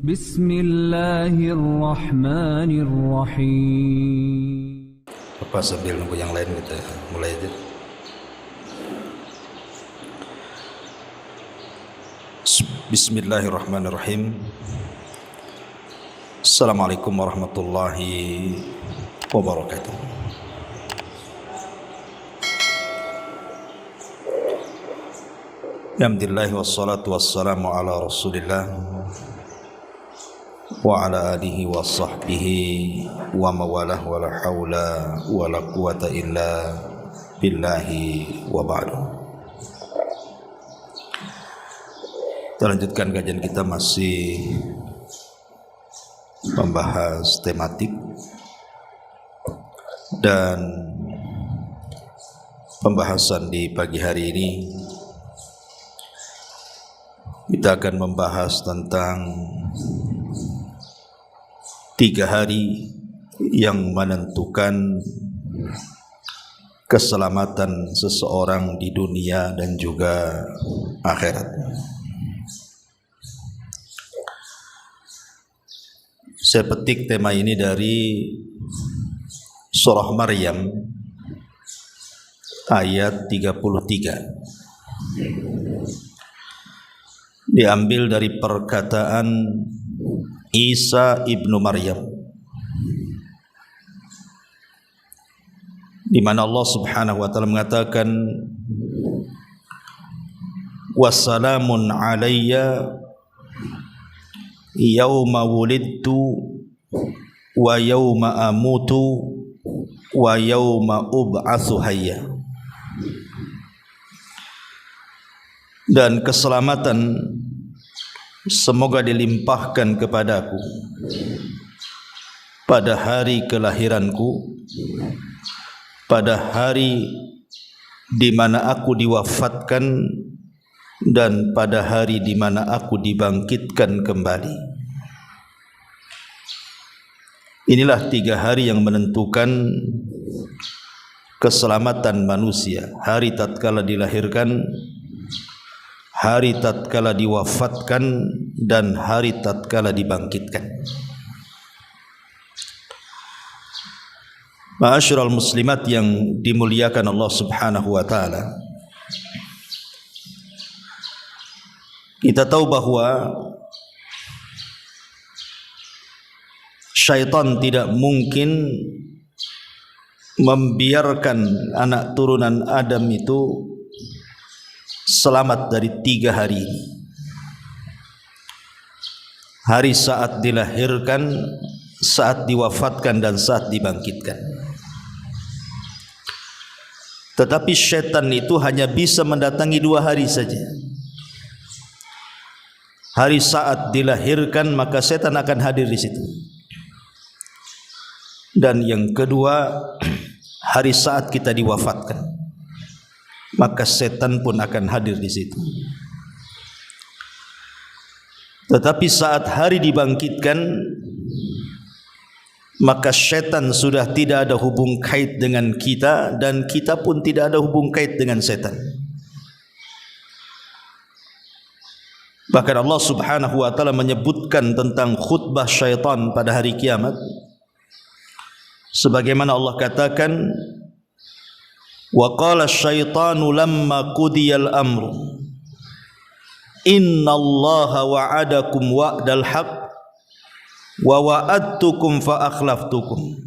Bismillahirrahmanirrahim. Apa sambil nunggu yang lain kita mulai aja. Bismillahirrahmanirrahim. Assalamualaikum warahmatullahi wabarakatuh. Alhamdulillah wassalatu wassalamu ala Rasulillah wa ala alihi wa sahbihi wa mawalah wa la hawla wa la quwata illa billahi wa ba'du. Kita lanjutkan kajian kita, masih membahas tematik dan pembahasan di pagi hari ini. Kita akan membahas tentang 3 hari yang menentukan keselamatan seseorang di dunia dan juga akhirat. Saya petik tema ini dari surah Maryam ayat 33. Diambil dari perkataan Isa ibnu Maryam, di mana Allah Subhanahu wa taala mengatakan, wassalamun alayya yauma wulidtu wa yauma amutu wa yauma ub'atsu hayya. Dan keselamatan semoga dilimpahkan kepadaku pada hari kelahiranku, pada hari di mana aku diwafatkan, dan pada hari di mana aku dibangkitkan kembali. Inilah 3 hari yang menentukan keselamatan manusia: hari tatkala dilahirkan, hari tatkala diwafatkan, dan hari tatkala dibangkitkan. Ma'asyiral muslimat yang dimuliakan Allah Subhanahu wa taala, kita tahu bahwa syaitan tidak mungkin membiarkan anak turunan Adam itu selamat dari 3 hari ini. Hari saat dilahirkan, saat diwafatkan, dan saat dibangkitkan. Tetapi syaitan itu hanya bisa mendatangi 2 hari saja. Hari saat dilahirkan, maka setan akan hadir di situ. Dan yang kedua, hari saat kita diwafatkan, maka setan pun akan hadir di situ. Tetapi saat hari dibangkitkan, maka setan sudah tidak ada hubung kait dengan kita, dan kita pun tidak ada hubung kait dengan setan. Bahkan Allah Subhanahu wa taala menyebutkan tentang khutbah syaitan pada hari kiamat, sebagaimana Allah katakan, wa qala asyaitanu lamma qudiyal amru innallaha wa'adakum wa'dal haqq wa wa'adtukum fa akhlaftukum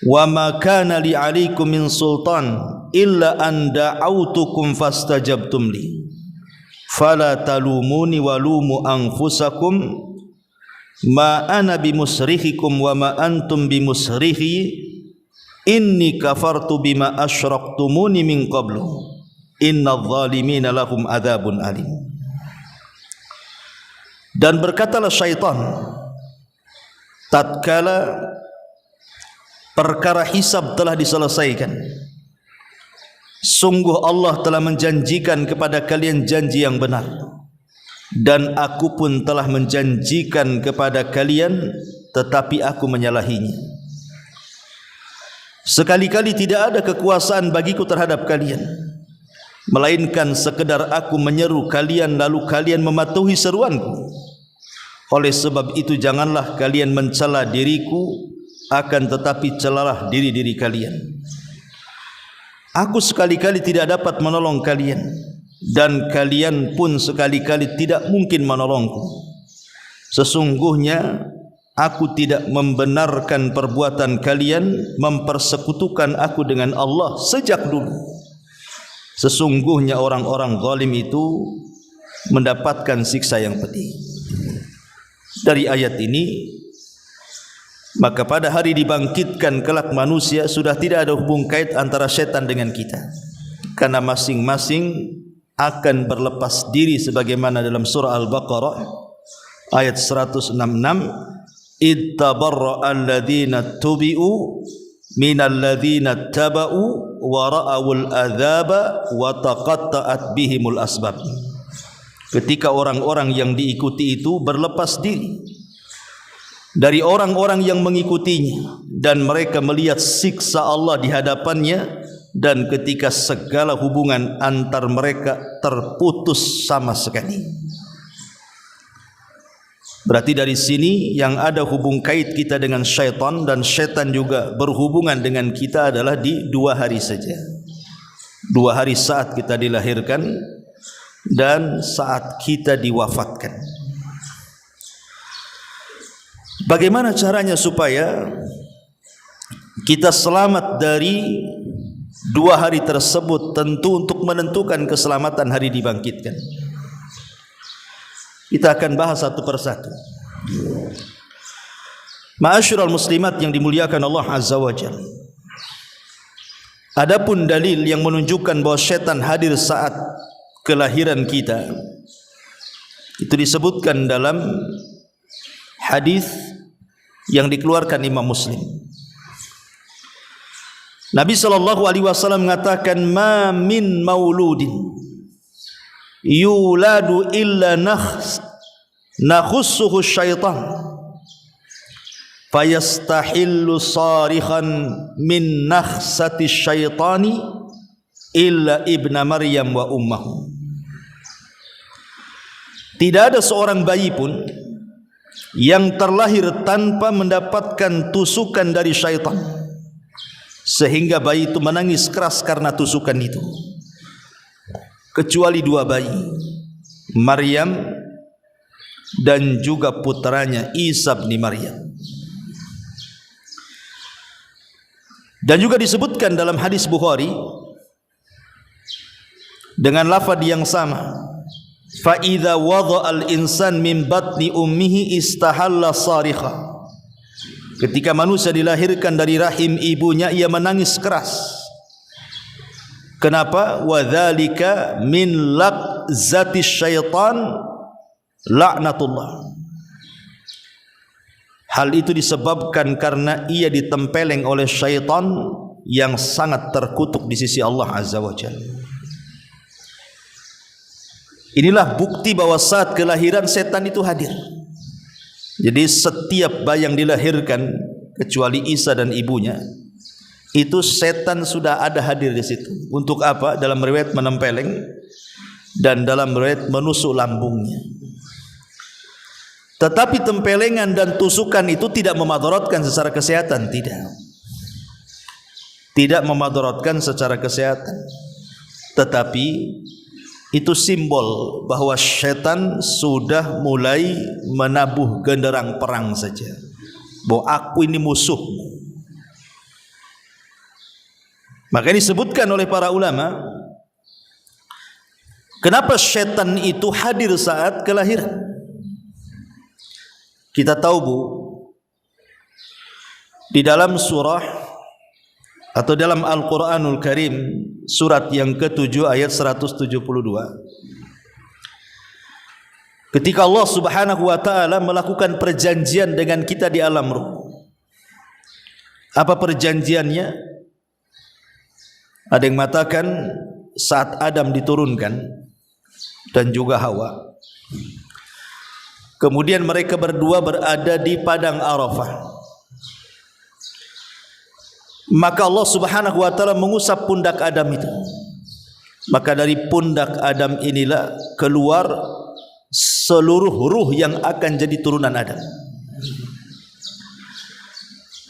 wa ma kana li 'alaikum min sultan illa an da'autukum fastajabtum li fala talumuni walumu anfusakum ma ana bimusrihikum wa ma antum bimusrihi inni kafartu bima asyraktumuni min qablu innadh dhalimina lahum adzabun alim. Dan berkatalah syaitan tatkala perkara hisab telah diselesaikan, sungguh Allah telah menjanjikan kepada kalian janji yang benar, dan aku pun telah menjanjikan kepada kalian, tetapi aku menyalahinya. Sekali-kali tidak ada kekuasaan bagiku terhadap kalian, melainkan sekedar aku menyeru kalian lalu kalian mematuhi seruanku. Oleh sebab itu janganlah kalian mencela diriku, akan tetapi celalah diri-diri kalian. Aku sekali-kali tidak dapat menolong kalian, dan kalian pun sekali-kali tidak mungkin menolongku. Sesungguhnya aku tidak membenarkan perbuatan kalian mempersekutukan aku dengan Allah sejak dulu. Sesungguhnya orang-orang zalim itu mendapatkan siksa yang pedih. Dari ayat ini, maka pada hari dibangkitkan kelak manusia sudah tidak ada hubung kait antara syaitan dengan kita, karena masing-masing akan berlepas diri, sebagaimana dalam surah Al-Baqarah ayat 166, ittabarra alladhina tubi'u minal ladhina taba'u wa ra'awul adzaba wa taqatta'at bihimul asbab. Ketika orang-orang yang diikuti itu berlepas diri dari orang-orang yang mengikutinya, dan mereka melihat siksa Allah di hadapannya, dan ketika segala hubungan antar mereka terputus sama sekali. Berarti dari sini yang ada hubung kait kita dengan syaitan, dan syaitan juga berhubungan dengan kita adalah di 2 hari saja. 2 hari saat kita dilahirkan dan saat kita diwafatkan. Bagaimana caranya supaya kita selamat dari 2 hari tersebut? Tentu untuk menentukan keselamatan hari dibangkitkan, kita akan bahas satu persatu. Ma'asyiral muslimat yang dimuliakan Allah Azza wa Jalla, adapun dalil yang menunjukkan bahwa syaitan hadir saat kelahiran kita, itu disebutkan dalam hadis yang dikeluarkan Imam Muslim. Nabi SAW mengatakan, ma min mauludin yuladu illa nakhussuhu syaitan fayastahillu sarikhan min nakhsati syaitani illa ibna Maryam wa ummahu. Tidak ada seorang bayi pun yang terlahir tanpa mendapatkan tusukan dari syaitan, sehingga bayi itu menangis keras karena tusukan itu, kecuali 2 bayi, Maryam dan juga putranya Isa bin Maryam. Dan juga disebutkan dalam hadis Bukhari dengan lafaz yang sama, fa idza wada'al insan min batni ummihi istahalla sarikha. Ketika manusia dilahirkan dari rahim ibunya, ia menangis keras. Kenapa? Wa dzalika min laqzati syaitan laknatullah. Hal itu disebabkan karena ia ditempeleng oleh syaitan yang sangat terkutuk di sisi Allah Azza wa Jalla. Inilah bukti bahwa saat kelahiran setan itu hadir. Jadi setiap bayi yang dilahirkan kecuali Isa dan ibunya, itu setan sudah ada hadir di situ. Untuk apa? Dalam riwayat menempeleng, dan dalam riwayat menusuk lambungnya. Tetapi tempelengan dan tusukan itu tidak memadaratkan secara kesehatan, tidak memadaratkan secara kesehatan. Tetapi itu simbol bahwa syaitan sudah mulai menabuh genderang perang saja, bahwa aku ini musuhmu. Maka disebutkan oleh para ulama, kenapa syaitan itu hadir saat kelahiran. Kita tahu Bu, di dalam surah atau dalam Al-Quranul Karim, surat yang ke-7 ayat 172, ketika Allah Subhanahu wa ta'ala melakukan perjanjian dengan kita di alam ruh. Apa perjanjiannya? Ada yang mengatakan saat Adam diturunkan dan juga Hawa, kemudian mereka berdua berada di padang Arafah, maka Allah Subhanahu wa ta'ala mengusap pundak Adam itu. Maka dari pundak Adam inilah keluar seluruh ruh yang akan jadi turunan Adam.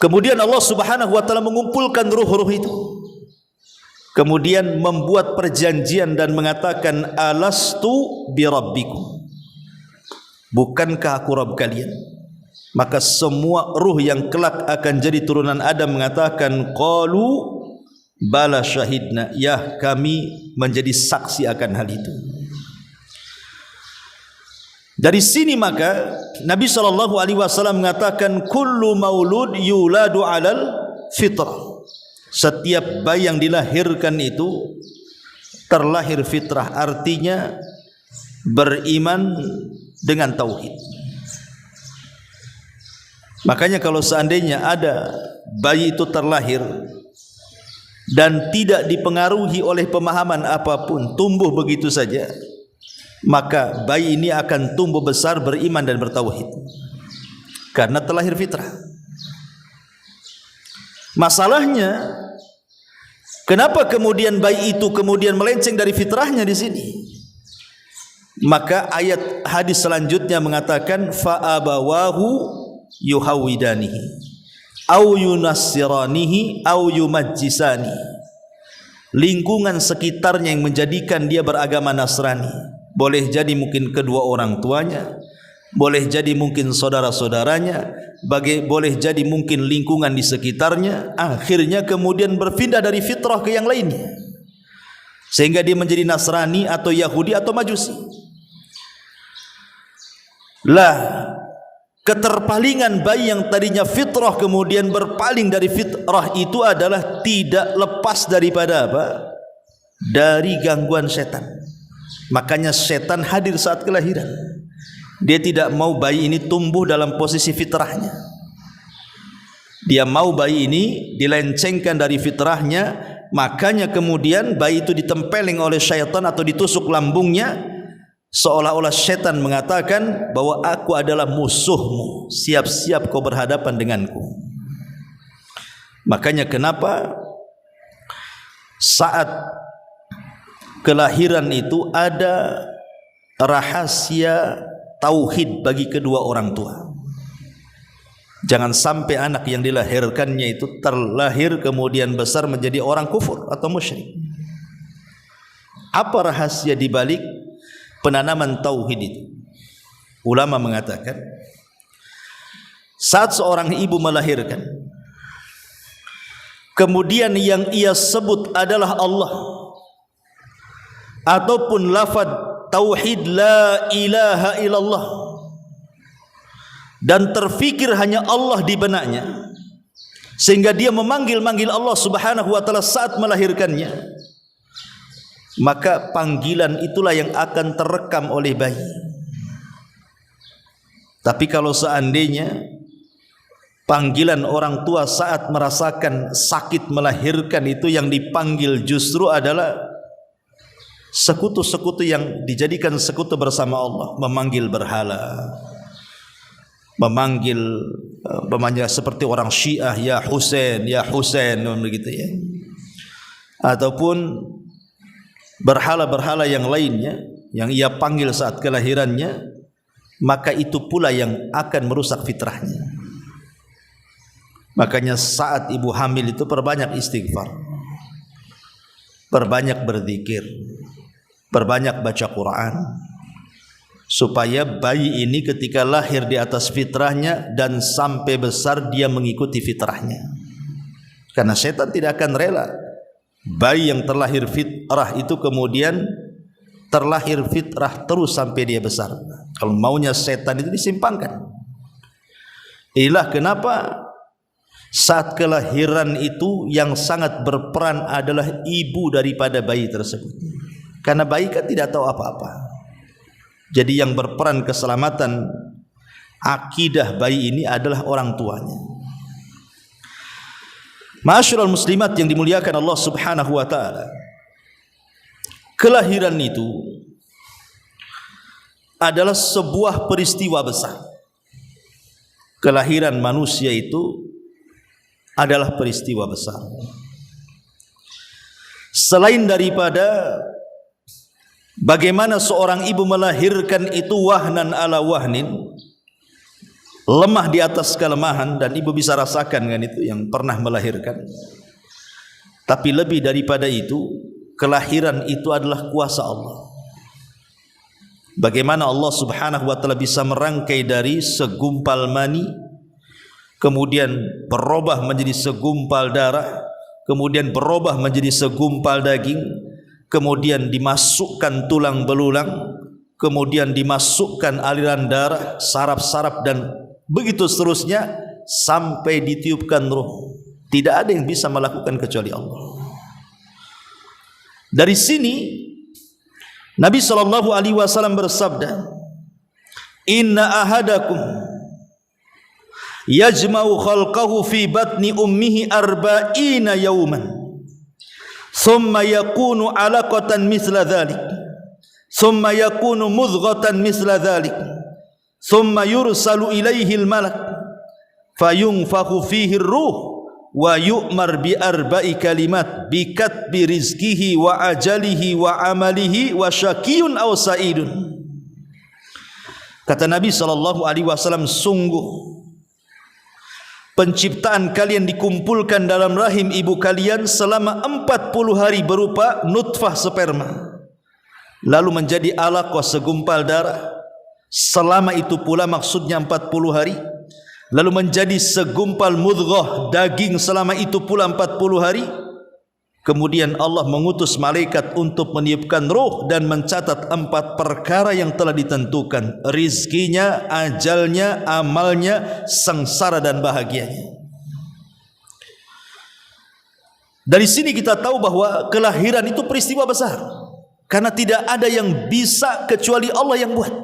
Kemudian Allah Subhanahu wa taala mengumpulkan ruh-ruh itu. Kemudian membuat perjanjian dan mengatakan, alastu birabbikum, bukankah aku Rabb kalian? Maka semua ruh yang kelak akan jadi turunan Adam mengatakan, qalu bala syahidna, ya kami menjadi saksi akan hal itu. Dari sini maka Nabi SAW mengatakan, kullu maulud yuladu alal fitrah. Setiap bayi yang dilahirkan itu terlahir fitrah, artinya beriman dengan tauhid. Makanya kalau seandainya ada bayi itu terlahir dan tidak dipengaruhi oleh pemahaman apapun, tumbuh begitu saja, maka bayi ini akan tumbuh besar beriman dan bertauhid karena terlahir fitrah. Masalahnya, kenapa kemudian bayi itu kemudian melenceng dari fitrahnya di sini? Maka ayat hadis selanjutnya mengatakan, fa abawahu yuhawidanihi au yunassiranihi au yumajjisani. Lingkungan sekitarnya yang menjadikan dia beragama Nasrani. Boleh jadi mungkin kedua orang tuanya, boleh jadi mungkin saudara-saudaranya, boleh jadi mungkin lingkungan di sekitarnya. Akhirnya kemudian berpindah dari fitrah ke yang lainnya, sehingga dia menjadi Nasrani atau Yahudi atau Majusi. Lah, keterpalingan bayi yang tadinya fitrah kemudian berpaling dari fitrah itu adalah tidak lepas daripada apa? Dari gangguan setan. Makanya setan hadir saat kelahiran. Dia tidak mau bayi ini tumbuh dalam posisi fitrahnya. Dia mau bayi ini dilencengkan dari fitrahnya. Makanya kemudian bayi itu ditempeleng oleh syaitan atau ditusuk lambungnya, seolah-olah setan mengatakan bahwa aku adalah musuhmu, siap-siap kau berhadapan denganku. Makanya kenapa saat kelahiran itu ada rahasia tauhid bagi kedua orang tua. Jangan sampai anak yang dilahirkannya itu terlahir kemudian besar menjadi orang kufur atau musyrik. Apa rahasia di balik penanaman tauhid itu? Ulama mengatakan, saat seorang ibu melahirkan, kemudian yang ia sebut adalah Allah, ataupun lafaz tauhid la ilaha illallah, dan terfikir hanya Allah di benaknya, sehingga dia memanggil-manggil Allah Subhanahu wa taala saat melahirkannya, maka panggilan itulah yang akan terekam oleh bayi. Tapi kalau seandainya panggilan orang tua saat merasakan sakit melahirkan itu yang dipanggil justru adalah sekutu-sekutu yang dijadikan sekutu bersama Allah, memanggil berhala, memanggil seperti orang Syiah, ya Husain begitu ya, ataupun berhala-berhala yang lainnya yang ia panggil saat kelahirannya, maka itu pula yang akan merusak fitrahnya. Makanya saat ibu hamil itu perbanyak istighfar, perbanyak berzikir, perbanyak baca Quran, supaya bayi ini ketika lahir di atas fitrahnya dan sampai besar dia mengikuti fitrahnya. Karena setan tidak akan rela bayi yang terlahir fitrah itu kemudian terlahir fitrah terus sampai dia besar. Kalau maunya setan itu disimpangkan. Inilah kenapa saat kelahiran itu yang sangat berperan adalah ibu daripada bayi tersebut. Karena bayi kan tidak tahu apa-apa. Jadi yang berperan keselamatan akidah bayi ini adalah orang tuanya. Ma'asyiral muslimat yang dimuliakan Allah Subhanahu wa taala, kelahiran itu adalah sebuah peristiwa besar. Kelahiran manusia itu adalah peristiwa besar. Selain daripada Bagaimana seorang ibu melahirkan itu wahnan ala wahnin, lemah di atas kelemahan, dan ibu bisa rasakan kan itu yang pernah melahirkan. Tapi lebih daripada itu, kelahiran itu adalah kuasa Allah. Bagaimana Allah subhanahu wa ta'ala bisa merangkai dari segumpal mani, kemudian berubah menjadi segumpal darah, kemudian berubah menjadi segumpal daging, kemudian dimasukkan tulang belulang, kemudian dimasukkan aliran darah, saraf-saraf, dan begitu seterusnya sampai ditiupkan ruh. Tidak ada yang bisa melakukan kecuali Allah. Dari sini Nabi SAW bersabda, "Inna ahadakum yajma'u khalqahu fi batni ummihi arba'ina yawman, thumma yakunu 'alaqatan mithla dhalik, thumma yakunu mudghatan mithla dhalik, thumma yursalu ilayhi al-malak fayunfakhu fihi ar-ruh wa yu'mar bi arba'i kalimat bi katbi rizqihi wa ajalihi wa amalihi wa syaqiyun aw sa'idun." Kata Nabi SAW, sungguh penciptaan kalian dikumpulkan dalam rahim ibu kalian selama 40 hari berupa nutfah sperma, lalu menjadi alaqah segumpal darah, selama itu pula maksudnya 40 hari, lalu menjadi segumpal mudghah daging selama itu pula 40 hari. Kemudian Allah mengutus malaikat untuk meniupkan ruh dan mencatat 4 perkara yang telah ditentukan: rizkinya, ajalnya, amalnya, sengsara dan bahagianya. Dari sini kita tahu bahwa kelahiran itu peristiwa besar, karena tidak ada yang bisa kecuali Allah yang buat.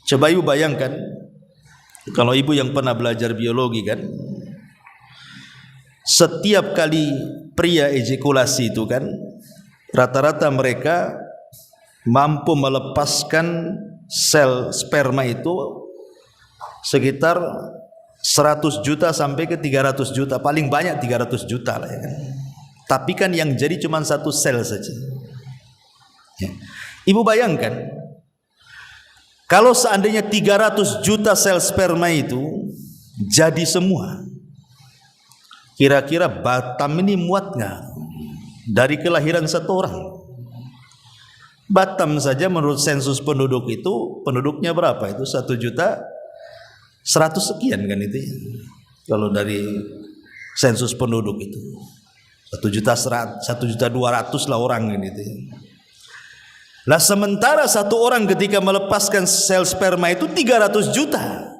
Coba ibu bayangkan, kalau ibu yang pernah belajar biologi kan, setiap kali pria ejakulasi itu kan, rata-rata mereka mampu melepaskan sel sperma itu sekitar 100 juta sampai ke 300 juta, paling banyak 300 juta lah ya kan. Tapi kan yang jadi cuma 1 sel saja ya. Ibu bayangkan, kalau seandainya 300 juta sel sperma itu jadi semua, kira-kira Batam ini muat nggak dari kelahiran satu orang? Batam saja menurut sensus penduduk itu, penduduknya berapa itu? 1.100.000 sekian kan itu ya. Kalau dari sensus penduduk itu 1.200.000 lah orang kan itu ya. Lah sementara satu orang ketika melepaskan sel sperma itu 300 juta.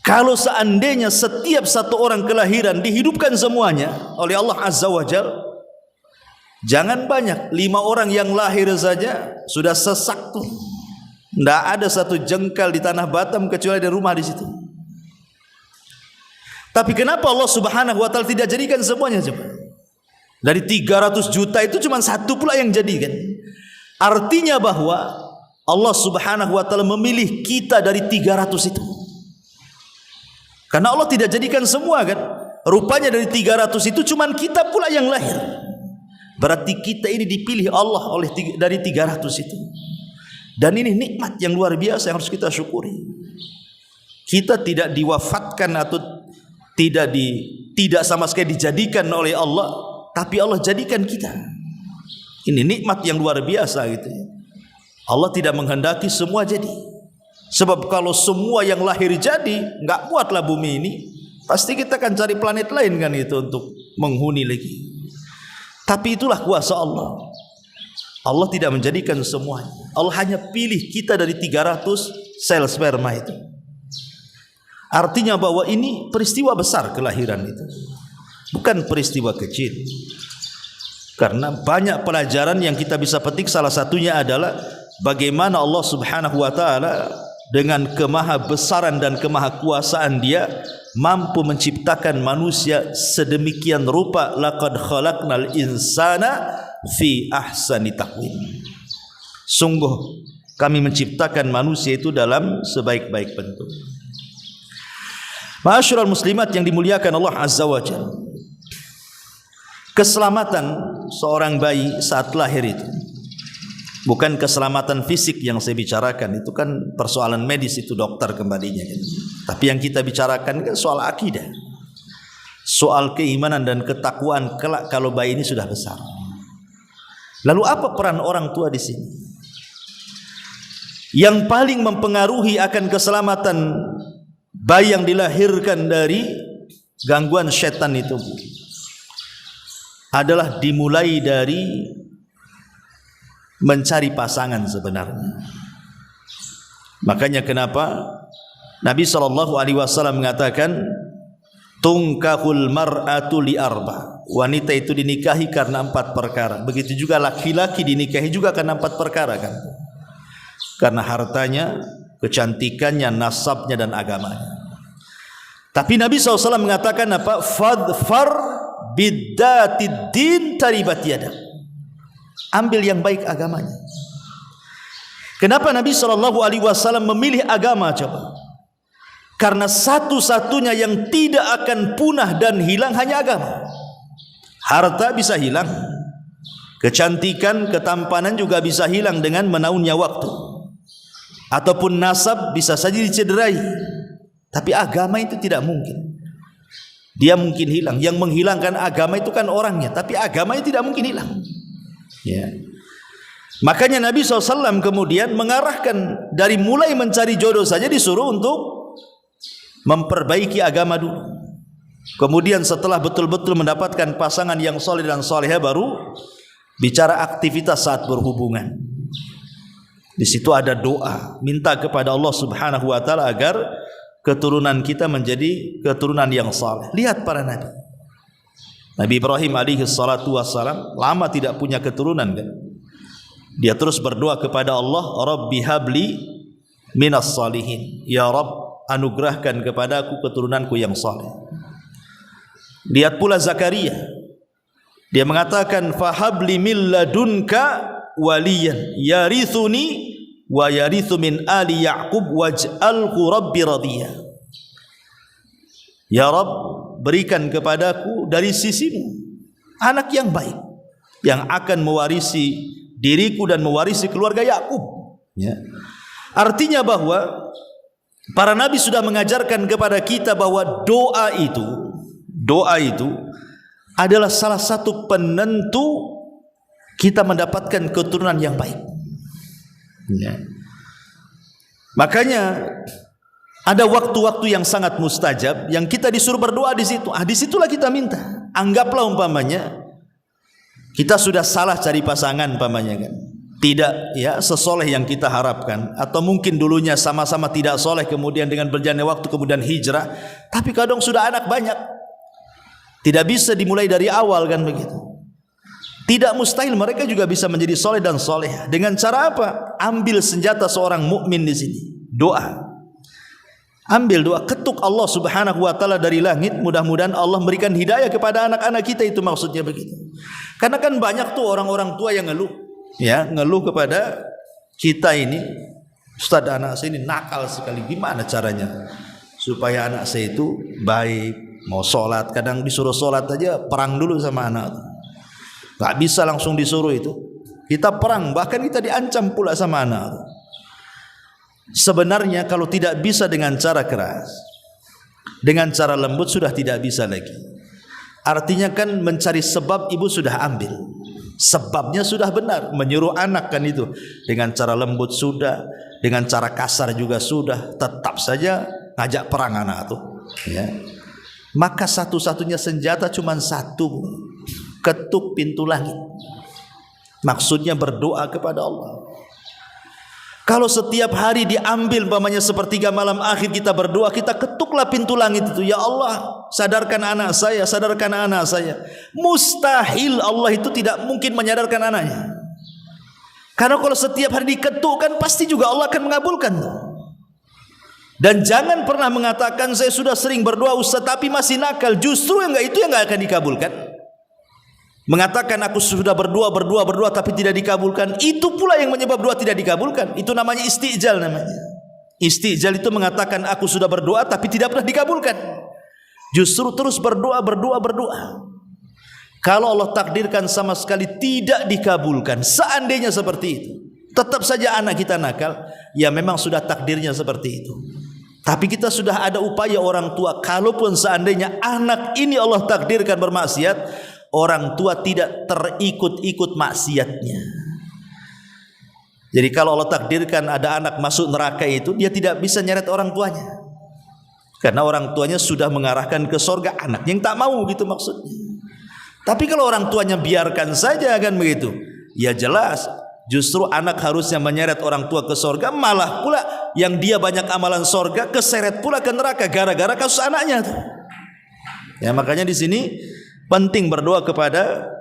Kalau seandainya setiap satu orang kelahiran dihidupkan semuanya oleh Allah Azza wa Jalla, jangan banyak, 5 orang yang lahir saja sudah sesak tuh. Tidak ada satu jengkal di tanah Batam kecuali ada rumah di situ. Tapi kenapa Allah Subhanahu wa Ta'ala tidak jadikan semuanya coba? Dari 300 juta itu cuma 1 pula yang jadi kan. Artinya bahwa Allah Subhanahu wa Ta'ala memilih kita dari 300 itu. Karena Allah tidak jadikan semua kan. Rupanya dari 300 itu cuma kita pula yang lahir. Berarti kita ini dipilih Allah dari 300 itu. Dan ini nikmat yang luar biasa yang harus kita syukuri. Kita tidak diwafatkan atau tidak sama sekali dijadikan oleh Allah, tapi Allah jadikan kita. Ini nikmat yang luar biasa gitu ya. Allah tidak menghendaki semua jadi. Sebab kalau semua yang lahir jadi, nggak muatlah bumi ini. Pasti kita akan cari planet lain kan itu untuk menghuni lagi. Tapi itulah kuasa Allah. Allah tidak menjadikan semuanya. Allah hanya pilih kita dari 300 sel sperma itu. Artinya bahwa ini peristiwa besar kelahiran itu. Bukan peristiwa kecil. Karena banyak pelajaran yang kita bisa petik, salah satunya adalah bagaimana Allah Subhanahu wa Ta'ala dengan kemahabesaran dan kemahakuasaan Dia mampu menciptakan manusia sedemikian rupa. Laqad khalaqnal insana fi ahsani taqwim. Sungguh kami menciptakan manusia itu dalam sebaik-baik bentuk. Ma'asyiral muslimat yang dimuliakan Allah Azza wa Jalla, keselamatan seorang bayi saat lahir itu, bukan keselamatan fisik yang saya bicarakan, itu kan persoalan medis, itu dokter kembalinya kan. Tapi yang kita bicarakan kan soal akidah, soal keimanan dan ketakwaan kelak kalau bayi ini sudah besar. Lalu apa peran orang tua di sini? Yang paling mempengaruhi akan keselamatan bayi yang dilahirkan dari gangguan setan itu adalah dimulai dari mencari pasangan sebenarnya. Makanya kenapa Nabi SAW mengatakan tungkahul mar'atu li arba, wanita itu dinikahi karena 4 perkara. Begitu juga laki-laki dinikahi juga karena 4 perkara kan, karena hartanya, kecantikannya, nasabnya dan agamanya. Tapi Nabi SAW mengatakan apa? Fadfar biddatid din taribat yadak, ambil yang baik agamanya. Kenapa Nabi SAW memilih agama coba? Karena satu-satunya yang tidak akan punah dan hilang hanya agama. Harta bisa hilang, kecantikan, ketampanan juga bisa hilang dengan menaunnya waktu, ataupun nasab bisa saja dicederai. Tapi agama itu tidak mungkin. Dia mungkin hilang. Yang menghilangkan agama itu kan orangnya, tapi agamanya tidak mungkin hilang. Ya. Makanya Nabi SAW kemudian mengarahkan dari mulai mencari jodoh saja disuruh untuk memperbaiki agama dulu. Kemudian setelah betul-betul mendapatkan pasangan yang soleh dan soleha, baru bicara aktivitas saat berhubungan. Di situ ada doa, minta kepada Allah Subhanahu wa taala agar keturunan kita menjadi keturunan yang saleh. Lihat para nabi. Nabi Ibrahim alaihi salatu wassalam lama tidak punya keturunan kan. Dia terus berdoa kepada Allah, Rabbi habli minas salihin. Ya Rabb, anugerahkan kepadaku keturunanku yang saleh. Lihat pula Zakaria. Dia mengatakan fahabli min ladunka waliyan yarithuni wa yarithu min ali Ya'qub waj'alhu rabbi radiyah. Ya Rabb, berikan kepadaku dari sisimu anak yang baik yang akan mewarisi diriku dan mewarisi keluarga Ya'qub. Ya. Artinya bahwa para nabi sudah mengajarkan kepada kita bahwa doa itu adalah salah satu penentu kita mendapatkan keturunan yang baik. Ya. Makanya ada waktu-waktu yang sangat mustajab yang kita disuruh berdoa di situ. Disitulah kita minta. Anggaplah umpamanya kita sudah salah cari pasangan umpamanya kan, tidak ya sesoleh yang kita harapkan, atau mungkin dulunya sama-sama tidak soleh, kemudian dengan berjalannya waktu kemudian hijrah, tapi kadang sudah anak banyak, tidak bisa dimulai dari awal kan begitu. Tidak mustahil mereka juga bisa menjadi soleh dan soleh. Dengan cara apa? Ambil senjata seorang mukmin di sini, doa. Ambil doa, ketuk Allah Subhanahu wa taala dari langit, mudah-mudahan Allah memberikan hidayah kepada anak-anak kita, itu maksudnya begitu. Karena kan banyak tuh orang-orang tua yang ngeluh, ya, ngeluh kepada kita ini, Ustaz, anak saya ini nakal sekali, gimana caranya supaya anak saya itu baik, mau sholat, kadang disuruh sholat aja perang dulu sama anak. Gak bisa langsung disuruh itu, kita perang, bahkan kita diancam pula sama anak. Sebenarnya kalau tidak bisa dengan cara keras, dengan cara lembut sudah tidak bisa lagi. Artinya kan mencari sebab ibu sudah ambil, sebabnya sudah benar, menyuruh anak kan itu dengan cara lembut sudah, dengan cara kasar juga sudah, tetap saja ngajak perang anak tuh, ya. Maka satu-satunya senjata cuma satu, ketuk pintu langit. Maksudnya berdoa kepada Allah. Kalau setiap hari diambil umpamanya sepertiga malam akhir kita berdoa, kita ketuklah pintu langit itu. Ya Allah, sadarkan anak saya, sadarkan anak saya. Mustahil Allah itu tidak mungkin menyadarkan anaknya. Karena kalau setiap hari diketuk kan pasti juga Allah akan mengabulkan. Dan jangan pernah mengatakan saya sudah sering berdoa Ustaz tapi masih nakal. Justru itu yang enggak akan dikabulkan. Mengatakan aku sudah berdoa tapi tidak dikabulkan, itu pula yang menyebab doa tidak dikabulkan. Itu namanya istijal namanya. Istijal itu mengatakan aku sudah berdoa tapi tidak pernah dikabulkan. Justru terus berdoa. Kalau Allah takdirkan sama sekali tidak dikabulkan, seandainya seperti itu, tetap saja anak kita nakal, ya memang sudah takdirnya seperti itu. Tapi kita sudah ada upaya orang tua, kalaupun seandainya anak ini Allah takdirkan bermaksiat, orang tua tidak terikut-ikut maksiatnya. Jadi kalau Allah takdirkan ada anak masuk neraka itu, dia tidak bisa nyeret orang tuanya, karena orang tuanya sudah mengarahkan ke surga, anak yang tak mau gitu maksudnya. Tapi kalau orang tuanya biarkan saja kan begitu, ya jelas justru anak harusnya menyeret orang tua ke surga, malah pula yang dia banyak amalan surga keseret pula ke neraka gara-gara kasus anaknya tuh. Ya makanya di sini penting berdoa kepada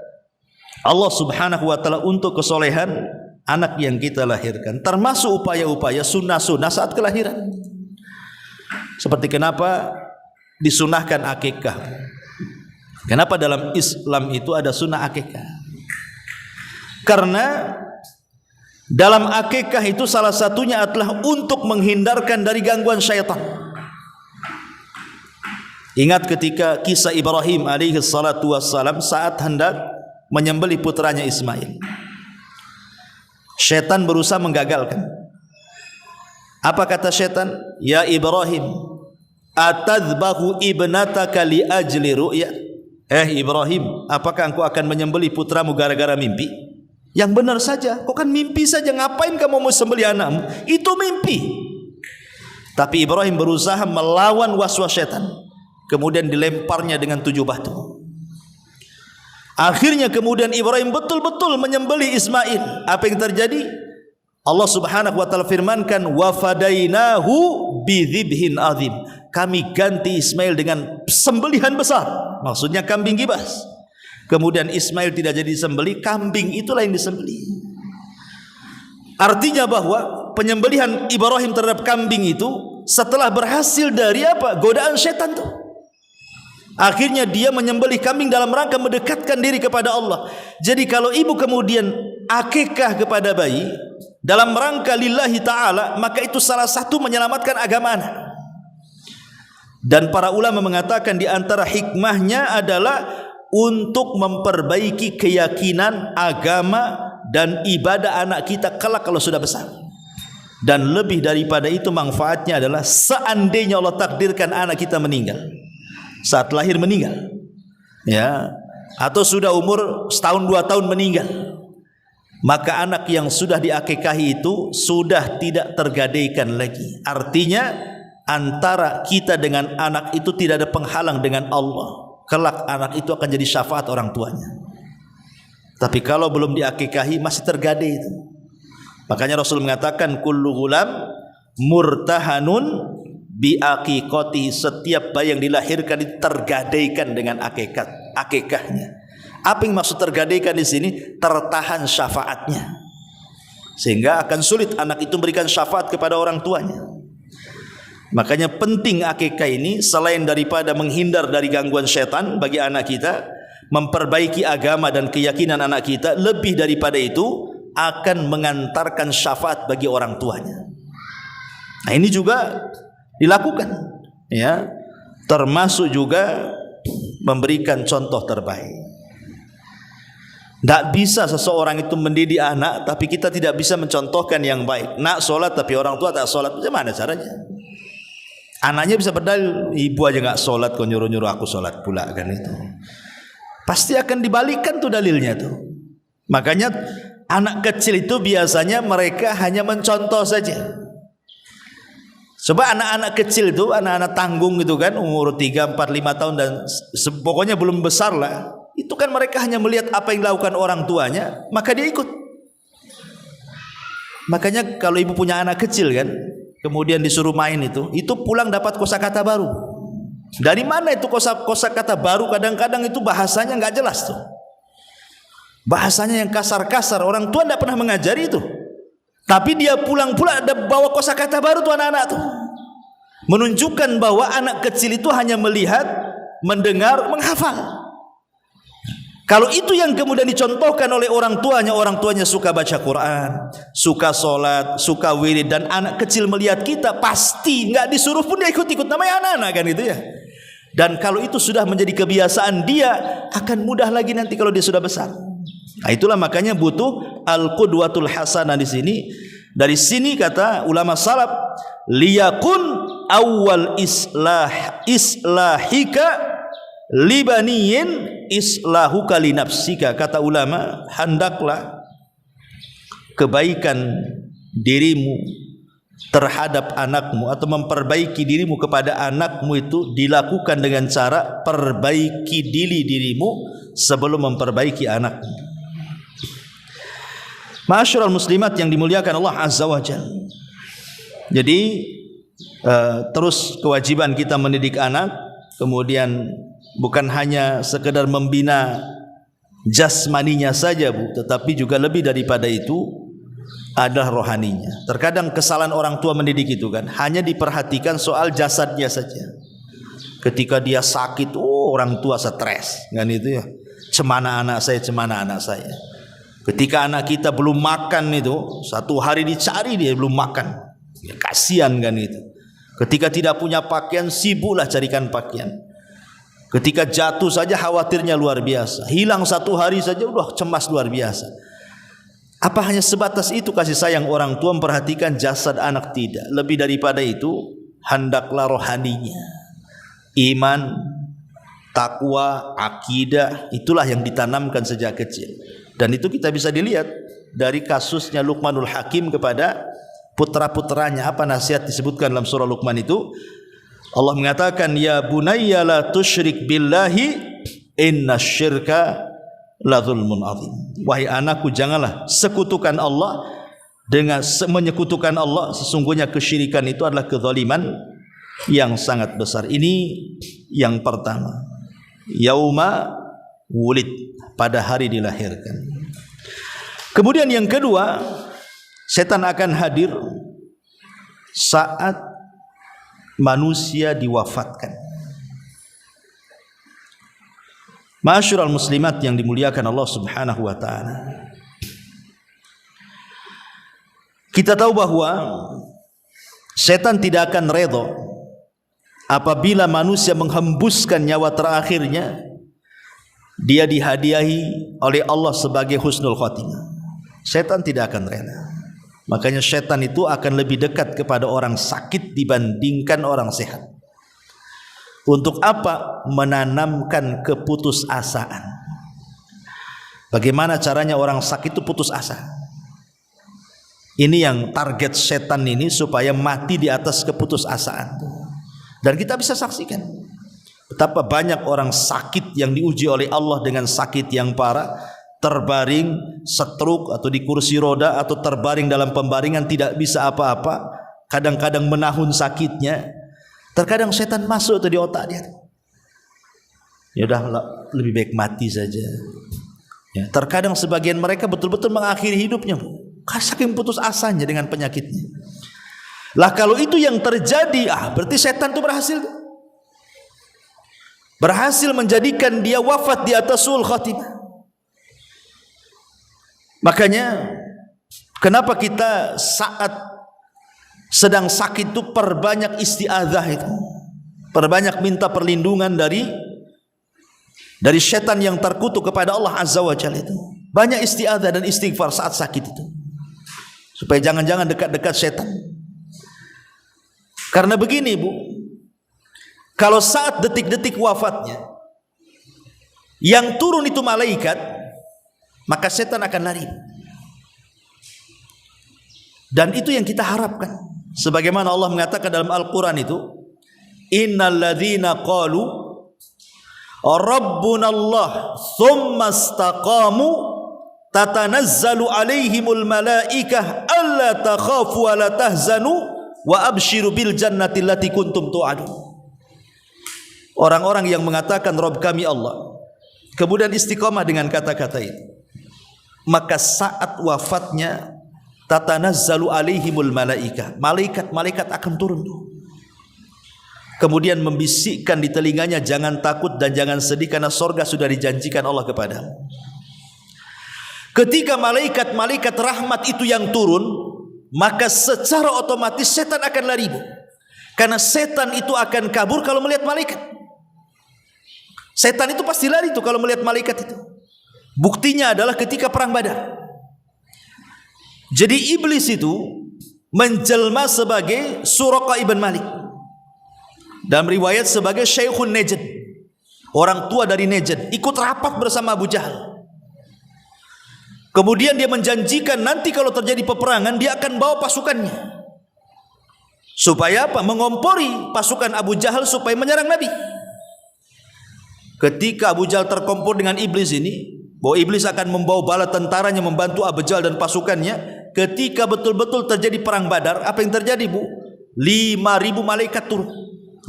Allah Subhanahu wa taala untuk kesolehan anak yang kita lahirkan, termasuk upaya-upaya sunnah-sunnah saat kelahiran. Seperti kenapa disunahkan akikah? Kenapa dalam Islam itu ada sunnah akikah? Karena dalam akikah itu salah satunya adalah untuk menghindarkan dari gangguan syaitan. Ingat ketika kisah Ibrahim alaihi salatu wassalam saat hendak menyembelih putranya Ismail. Syaitan berusaha menggagalkan. Apa kata syaitan? Ya Ibrahim, atadbahu ibnataka li ajli ru'ya? Ibrahim, apakah engkau akan menyembelih putramu gara-gara mimpi? Yang benar saja, kau kan mimpi saja, ngapain kamu mau sembelih anakmu? Itu mimpi. Tapi Ibrahim berusaha melawan waswas syaitan, kemudian dilemparnya dengan 7 batu. Akhirnya kemudian Ibrahim betul-betul menyembelih Ismail. Apa yang terjadi? Allah Subhanahu wa taala firmankan, wa fadainahu bidzibhin azim. Kami ganti Ismail dengan sembelihan besar, maksudnya kambing gibas. Kemudian Ismail tidak jadi disembelih, kambing itulah yang disembelih. Artinya bahwa penyembelihan Ibrahim terhadap kambing itu setelah berhasil dari apa? Godaan syaitan tuh. Akhirnya dia menyembelih kambing dalam rangka mendekatkan diri kepada Allah. Jadi kalau ibu kemudian akikah kepada bayi dalam rangka lillahi ta'ala, maka itu salah satu menyelamatkan agama anak. Dan para ulama mengatakan di antara hikmahnya adalah untuk memperbaiki keyakinan agama dan ibadah anak kita kelak kalau sudah besar. Dan lebih daripada itu manfaatnya adalah seandainya Allah takdirkan anak kita meninggal, saat lahir meninggal, ya, atau sudah umur 1-2 tahun meninggal, maka anak yang sudah diakikahi itu sudah tidak tergadaikan lagi. Artinya antara kita dengan anak itu tidak ada penghalang dengan Allah. Kelak anak itu akan jadi syafaat orang tuanya. Tapi kalau belum diakikahi masih tergadai itu. Makanya Rasul mengatakan kullu ghulam murtahanun biaqiqati, setiap bayi yang dilahirkan itu tergadaikan dengan akikahnya. Apa yang maksud tergadaikan di sini? Tertahan syafaatnya, sehingga akan sulit anak itu memberikan syafaat kepada orang tuanya. Makanya penting akikah ini selain daripada menghindar dari gangguan syaitan bagi anak kita, memperbaiki agama dan keyakinan anak kita, lebih daripada itu akan mengantarkan syafaat bagi orang tuanya. Nah ini juga dilakukan, ya, termasuk juga memberikan contoh terbaik. Tidak bisa seseorang itu mendidik anak tapi kita tidak bisa mencontohkan yang baik. Nak sholat tapi orang tua tak sholat, bagaimana caranya? Anaknya bisa berdalil, ibu aja nggak sholat kok nyuruh-nyuruh aku sholat pula, kan itu pasti akan dibalikkan tuh dalilnya tuh. Makanya anak kecil itu biasanya mereka hanya mencontoh saja. Coba anak-anak kecil itu, anak-anak tanggung gitu kan, umur 3, 4, 5 tahun dan pokoknya belum besar lah, itu kan mereka hanya melihat apa yang dilakukan orang tuanya, maka dia ikut. Makanya kalau ibu punya anak kecil kan, kemudian disuruh main itu pulang dapat kosakata baru. Dari mana itu kosakata baru? Kadang-kadang itu bahasanya nggak jelas tuh, bahasanya yang kasar-kasar, orang tua tidak pernah mengajari itu. Tapi dia pulang pula ada bawa kosakata baru tuh anak-anak tuh, menunjukkan bahwa anak kecil itu hanya melihat, mendengar, menghafal. Kalau itu yang kemudian dicontohkan oleh orang tuanya suka baca Quran, suka sholat, suka wirid, dan anak kecil melihat kita pasti nggak disuruh pun dia ikut-ikut, namanya anak-anak kan gitu ya. Dan kalau itu sudah menjadi kebiasaan dia, akan mudah lagi nanti kalau dia sudah besar. Nah, itulah makanya butuh al-qudwatul hasanah di sini. Dari sini kata ulama salaf, liyakun awal islahika libaniyin islahuka li nafsika. Kata ulama, hendaklah kebaikan dirimu terhadap anakmu atau memperbaiki dirimu kepada anakmu itu dilakukan dengan cara perbaiki dirimu sebelum memperbaiki anakmu. Ma'asyiral muslimat yang dimuliakan Allah Azza wa Jalla. Jadi terus kewajiban kita mendidik anak, kemudian bukan hanya sekedar membina jasmaninya saja, Bu, tetapi juga lebih daripada itu adalah rohaninya. Terkadang kesalahan orang tua mendidik itu kan hanya diperhatikan soal jasadnya saja. Ketika dia sakit, orang tua stres, kan itu ya. Cemana anak saya, cemana anak saya. Ketika anak kita belum makan itu, satu hari dicari dia belum makan, ya, kasihan kan itu. Ketika tidak punya pakaian, sibuklah carikan pakaian. Ketika jatuh saja khawatirnya luar biasa. Hilang satu hari saja udah cemas luar biasa. Apa hanya sebatas itu kasih sayang orang tua memperhatikan jasad anak? Tidak. Lebih daripada itu, hendaklah rohaninya. Iman, takwa, akidah, itulah yang ditanamkan sejak kecil. Dan itu kita bisa dilihat dari kasusnya Luqmanul Hakim kepada putra-putranya. Apa nasihat disebutkan dalam surah Luqman itu? Allah mengatakan, ya bunayya la tusyrik billahi inna syirka la zulmun azim. Wahai anakku, janganlah sekutukan Allah dengan menyekutukan Allah, sesungguhnya kesyirikan itu adalah kezaliman yang sangat besar. Ini yang pertama. Yauma wulid, pada hari dilahirkan. Kemudian yang kedua, setan akan hadir saat manusia diwafatkan. Ma'asyiral muslimat yang dimuliakan Allah Subhanahu wa taala. Kita tahu bahwa setan tidak akan redha apabila manusia menghembuskan nyawa terakhirnya dia dihadiahi oleh Allah sebagai husnul khotimah. Setan tidak akan rela. Makanya setan itu akan lebih dekat kepada orang sakit dibandingkan orang sehat. Untuk apa? Menanamkan keputusasaan. Bagaimana caranya orang sakit itu putus asa? Ini yang target setan ini, supaya mati di atas keputusasaan. Dan kita bisa saksikan betapa banyak orang sakit yang diuji oleh Allah dengan sakit yang parah, terbaring, stroke atau di kursi roda atau terbaring dalam pembaringan tidak bisa apa-apa, kadang-kadang menahun sakitnya. Terkadang setan masuk di otak dia. Ya udah, lebih baik mati saja. Ya, terkadang sebagian mereka betul-betul mengakhiri hidupnya, saking putus asanya dengan penyakitnya. Lah kalau itu yang terjadi, berarti setan itu berhasil menjadikan dia wafat di atas suul khatimah. Makanya kenapa kita saat sedang sakit itu perbanyak isti'adzah itu, perbanyak minta perlindungan dari setan yang terkutuk kepada Allah Azza wa Jalla itu. Banyak isti'adzah dan istighfar saat sakit itu, supaya jangan-jangan dekat-dekat setan. Karena begini, Bu, kalau saat detik-detik wafatnya yang turun itu malaikat, maka setan akan lari. Dan itu yang kita harapkan. Sebagaimana Allah mengatakan dalam Al-Quran itu, innal ladzina qalu rabbuna Allah thumma istaqamu tatanazzalu alaihimul malaikah alla takhafu wa la tahzanu wa abshiru bil jannati allati kuntum tu'adun. Orang-orang yang mengatakan Rabb kami Allah, kemudian istiqamah dengan kata-kata itu, maka saat wafatnya tatanazzalu alaihimul malaikah, malaikat akan turun. Kemudian membisikkan di telinganya, jangan takut dan jangan sedih karena sorga sudah dijanjikan Allah kepadamu. Ketika malaikat rahmat itu yang turun, maka secara otomatis setan akan lari, karena setan itu akan kabur kalau melihat malaikat. Setan itu pasti lari itu kalau melihat malaikat itu. Buktinya adalah ketika perang Badar. Jadi iblis itu menjelma sebagai Suraqah ibn Malik. Dalam riwayat sebagai Syekhun Najd, orang tua dari Najd, ikut rapat bersama Abu Jahal. Kemudian dia menjanjikan nanti kalau terjadi peperangan dia akan bawa pasukannya. Supaya apa? Mengompori pasukan Abu Jahal supaya menyerang Nabi. Ketika Abu Jahal terkompor dengan iblis ini, bahwa iblis akan membawa bala tentaranya membantu Abu Jahal dan pasukannya. Ketika betul-betul terjadi perang Badar, apa yang terjadi, Bu? 5.000 malaikat turun,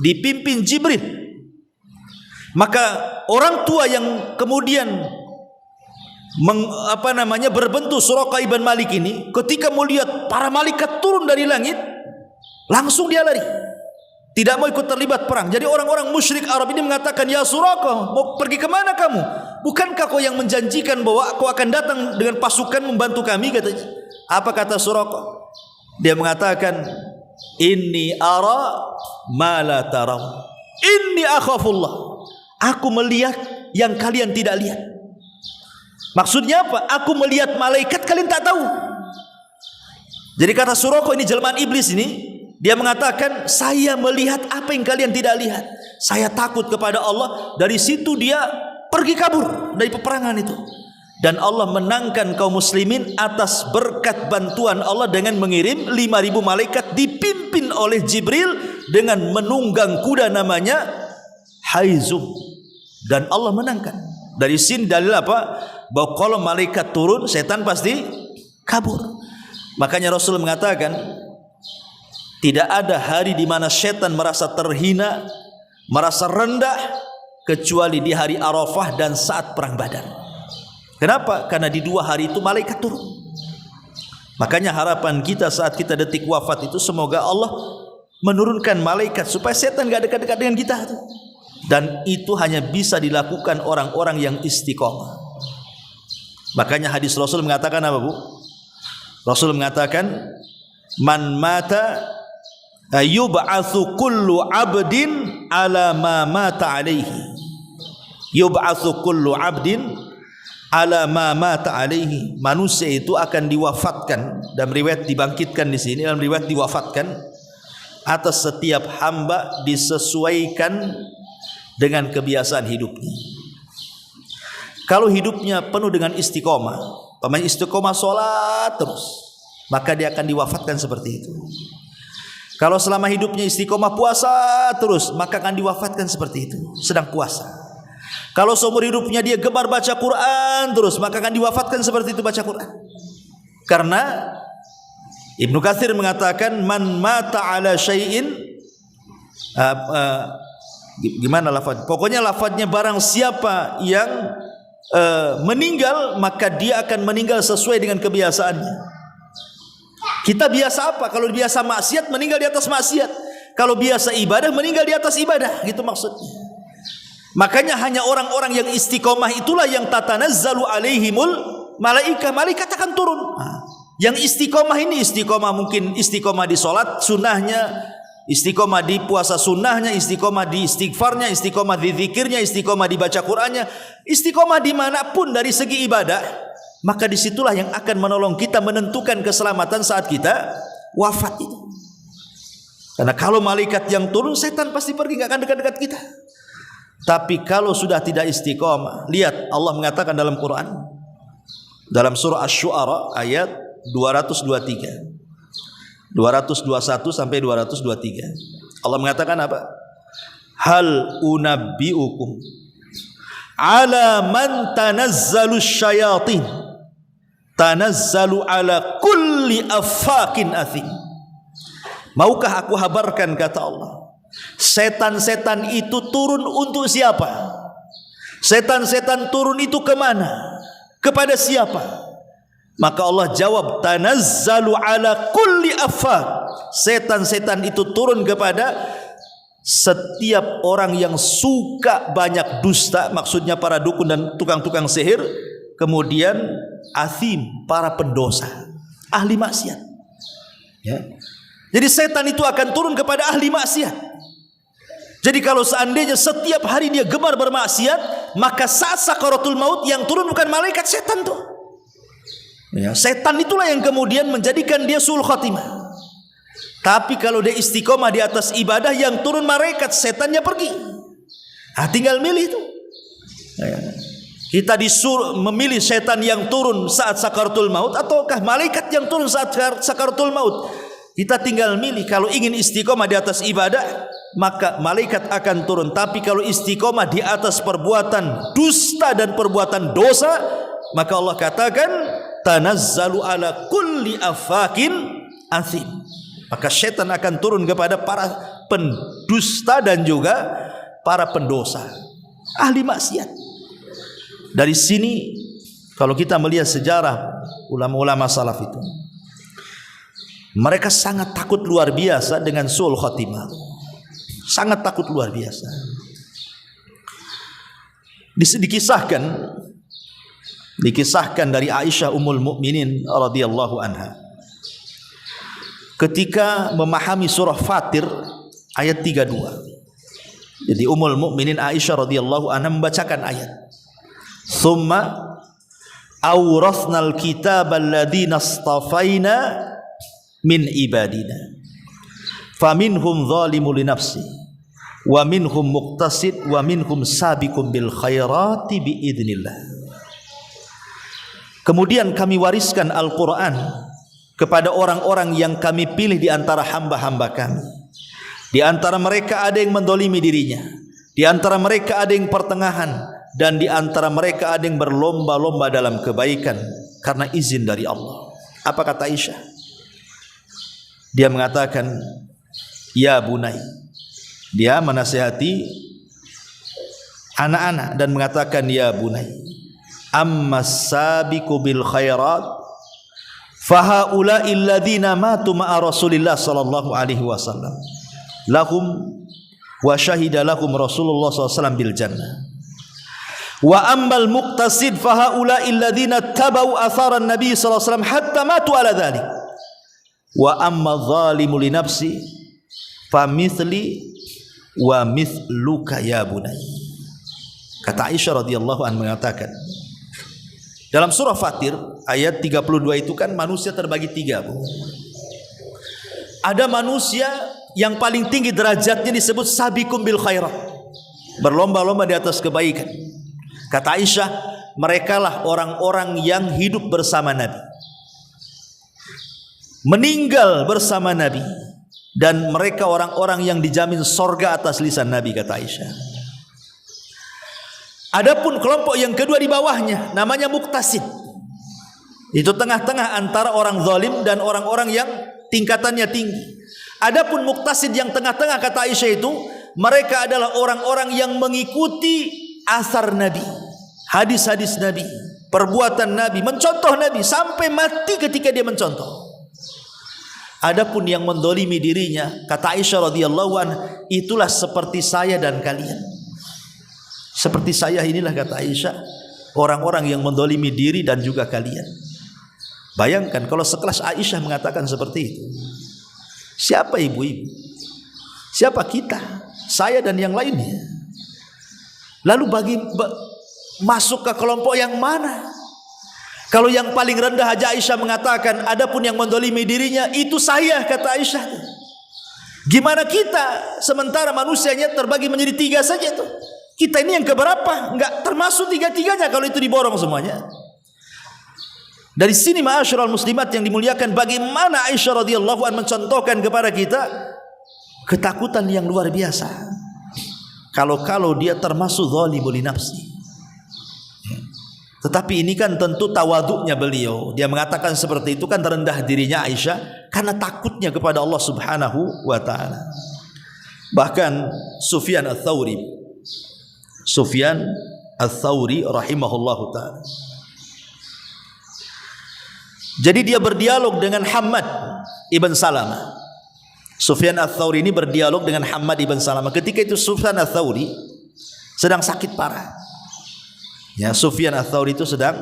dipimpin Jibril. Maka orang tua yang kemudian berbentuk Suraqah ibn Malik ini, ketika melihat para malaikat turun dari langit, langsung dia lari, tidak mau ikut terlibat perang. Jadi orang-orang musyrik Arab ini mengatakan, ya Suraqah, mau pergi kemana kamu? Bukankah kau yang menjanjikan bahwa kau akan datang dengan pasukan membantu kami, katanya. Apa kata Suraqah? Dia mengatakan, inni ara ma la taraw, inni akhafullah. Aku melihat yang kalian tidak lihat. Maksudnya apa? Aku melihat malaikat, kalian tak tahu. Jadi kata Suraqah, ini jelmaan iblis ini, dia mengatakan, saya melihat apa yang kalian tidak lihat. Saya takut kepada Allah. Dari situ dia pergi kabur dari peperangan itu. Dan Allah menangkan kaum muslimin atas berkat bantuan Allah dengan mengirim 5.000 malaikat dipimpin oleh Jibril dengan menunggang kuda namanya Haizum. Dan Allah menangkan. Dari sini dalil apa? Bahwa kalau malaikat turun, setan pasti kabur. Makanya Rasul mengatakan, tidak ada hari di mana setan merasa terhina, merasa rendah, kecuali di hari Arafah dan saat perang Badar. Kenapa? Karena di 2 hari itu malaikat turun. Makanya harapan kita saat kita detik wafat itu, semoga Allah menurunkan malaikat supaya setan gak dekat-dekat dengan kita. Dan itu hanya bisa dilakukan orang-orang yang istiqomah. Makanya hadis Rasul mengatakan apa, Bu? Rasul mengatakan, man mata yub'atsu kullu 'abdin ala ma mata alaihi. Yub'atsu kullu 'abdin ala ma mata alaihi. Manusia itu akan diwafatkan, dalam riwayat dibangkitkan di sini, dalam riwayat diwafatkan, atas setiap hamba disesuaikan dengan kebiasaan hidupnya. Kalau hidupnya penuh dengan istiqomah, pemain istiqomah sholat terus, maka dia akan diwafatkan seperti itu. Kalau selama hidupnya istiqomah puasa terus, maka akan diwafatkan seperti itu, sedang puasa. Kalau seumur hidupnya dia gemar baca Quran terus, maka akan diwafatkan seperti itu, baca Quran. Karena Ibnu Katsir mengatakan, man mata ala syai'in, gimana lafaz? Pokoknya lafaznya, barang siapa yang meninggal, maka dia akan meninggal sesuai dengan kebiasaannya. Kita biasa apa? Kalau biasa maksiat, meninggal di atas maksiat. Kalau biasa ibadah, meninggal di atas ibadah. Gitu maksudnya. Makanya hanya orang-orang yang istiqomah itulah yang tatanazzalu alaihimul malaikah. Malaikat akan turun. Yang istiqomah ini, istiqomah mungkin istiqomah di sholat sunnahnya, istiqomah di puasa sunnahnya, istiqomah di istighfarnya, istiqomah di zikirnya, istiqomah di baca Qur'annya, istiqomah dimanapun dari segi ibadah. Maka disitulah yang akan menolong kita menentukan keselamatan saat kita wafat itu. Karena kalau malaikat yang turun, setan pasti pergi, gak akan dekat-dekat kita. Tapi kalau sudah tidak istiqomah, lihat Allah mengatakan dalam Quran, dalam surah Asy-Syu'ara ayat 223, 221 sampai 223. Allah mengatakan apa? Hal unabbiukum ala man tanazzalu syayatin, tanazzalu ala kulli affakin athim. Maukah aku habarkan, kata Allah, setan-setan itu turun untuk siapa? Setan-setan turun itu kemana? Kepada siapa? Maka Allah jawab, tanazzalu ala kulli affak. Setan-setan itu turun kepada setiap orang yang suka banyak dusta, maksudnya para dukun dan tukang-tukang sihir. Kemudian athim, para pendosa, ahli maksiat, ya. Jadi setan itu akan turun kepada ahli maksiat. Jadi kalau seandainya setiap hari dia gemar bermaksiat, maka saat sakaratul maut yang turun bukan malaikat, setan tuh. Ya, setan itulah yang kemudian menjadikan dia suul khatimah. Tapi kalau dia istiqomah di atas ibadah, yang turun malaikat, setannya pergi. Tinggal milih tuh. Ya. Kita disuruh memilih setan yang turun saat sakaratul maut ataukah malaikat yang turun saat sakaratul maut. Kita tinggal milih. Kalau ingin istiqomah di atas ibadah, maka malaikat akan turun. Tapi kalau istiqomah di atas perbuatan dusta dan perbuatan dosa, maka Allah katakan tanazzalu ala kulli afakin athim. Maka setan akan turun kepada para pendusta dan juga para pendosa, ahli maksiat. Dari sini kalau kita melihat sejarah ulama-ulama salaf itu, mereka sangat takut luar biasa dengan suul khatimah. Sangat takut luar biasa. Dikisahkan dari Aisyah Ummul Mukminin radhiyallahu anha, ketika memahami surah Fatir ayat 32. Jadi Ummul Mukminin Aisyah radhiyallahu anha membacakan ayat, "Tsumma awrathnal kitaba alladziina istafaina min ibadina faminhum zalimun li nafsi wa minhum muqtasid wa minhum sabiqun bil khairati biidznillah." Kemudian kami wariskan Al-Quran kepada orang-orang yang kami pilih di antara hamba-hamba kami. Di antara mereka ada yang mendolimi dirinya, di antara mereka ada yang pertengahan, dan di antara mereka ada yang berlomba-lomba dalam kebaikan karena izin dari Allah. Apa kata Aisyah? Dia mengatakan, "Ya bunai." Dia menasihati anak-anak dan mengatakan, "Ya bunai, ammas sabiqu bil khairat fahaula'i alladzina matu ma'a Rasulillah sallallahu alaihi wasallam lahum wa syahida lahum Rasulullah sallallahu alaihi wasallam bil jannah. Wa ammal muqtasid fahaula'i alladzina tabau atharan nabi sallallahu alaihi wasallam hatta matu ala dzalik. Wa amma zalimu li nafsi famithli wa mithluka ya bunai." Kata Aisyah radhiyallahu anha mengatakan, dalam surah Fatir ayat 32 itu kan manusia terbagi tiga. Ada manusia yang paling tinggi derajatnya disebut sabiqum bil khairat, berlomba-lomba di atas kebaikan. Kata Aisyah, merekalah orang-orang yang hidup bersama Nabi, meninggal bersama Nabi, dan mereka orang-orang yang dijamin sorga atas lisan Nabi, kata Aisyah. Adapun kelompok yang kedua di bawahnya namanya muqtasid. Itu tengah-tengah antara orang zalim dan orang-orang yang tingkatannya tinggi. Adapun muqtasid yang tengah-tengah, kata Aisyah, itu mereka adalah orang-orang yang mengikuti asar Nabi, hadis-hadis Nabi, perbuatan Nabi, mencontoh Nabi sampai mati ketika dia mencontoh. Adapun yang mendolimi dirinya, kata Aisyah radhiyallahu anha, itulah seperti saya dan kalian. Seperti saya inilah, kata Aisyah, orang-orang yang mendolimi diri dan juga kalian. Bayangkan kalau sekelas Aisyah mengatakan seperti itu, siapa ibu-ibu? Siapa kita? Saya dan yang lainnya. Lalu masuk ke kelompok yang mana? Kalau yang paling rendah aja Aisyah mengatakan, adapun yang mendolimi dirinya itu saya, kata Aisyah. Gimana kita? Sementara manusianya terbagi menjadi tiga saja tuh. Kita ini yang keberapa? Enggak termasuk tiga-tiganya kalau itu diborong semuanya. Dari sini ma'asyiral muslimat yang dimuliakan, bagaimana Aisyah radhiyallahu anha mencontohkan kepada kita ketakutan yang luar biasa. Kalau dia termasuk zalimul li nafsi. Tetapi ini kan tentu tawaduknya beliau. Dia mengatakan seperti itu kan terendah dirinya Aisyah karena takutnya kepada Allah Subhanahu wa taala. Bahkan Sufyan Ats-Tsauri rahimahullahu taala. Jadi dia berdialog dengan Hammad ibn Salamah. Sufyan Ats-Tsauri ini berdialog dengan Hammad ibn Salamah. Ketika itu Sufyan Ats-Tsauri sedang sakit parah. Ya, Sufyan Ats-Tsauri itu sedang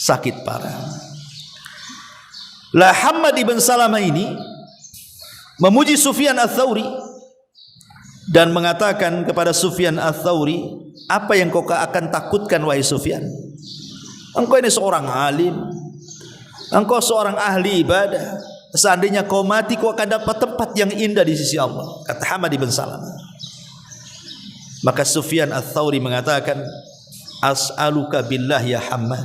sakit parah. Lah Hammad ibn Salamah ini memuji Sufyan Ats-Tsauri dan mengatakan kepada Sufyan Ats-Tsauri, apa yang kau akan takutkan wahai Sufyan? Engkau ini seorang alim, engkau seorang ahli ibadah. Seandainya kau mati, kau akan dapat tempat yang indah di sisi Allah, kata Hamad bin Salamah. Maka Sufyan Ats-Tsauri mengatakan, as'aluka billah ya Hamad,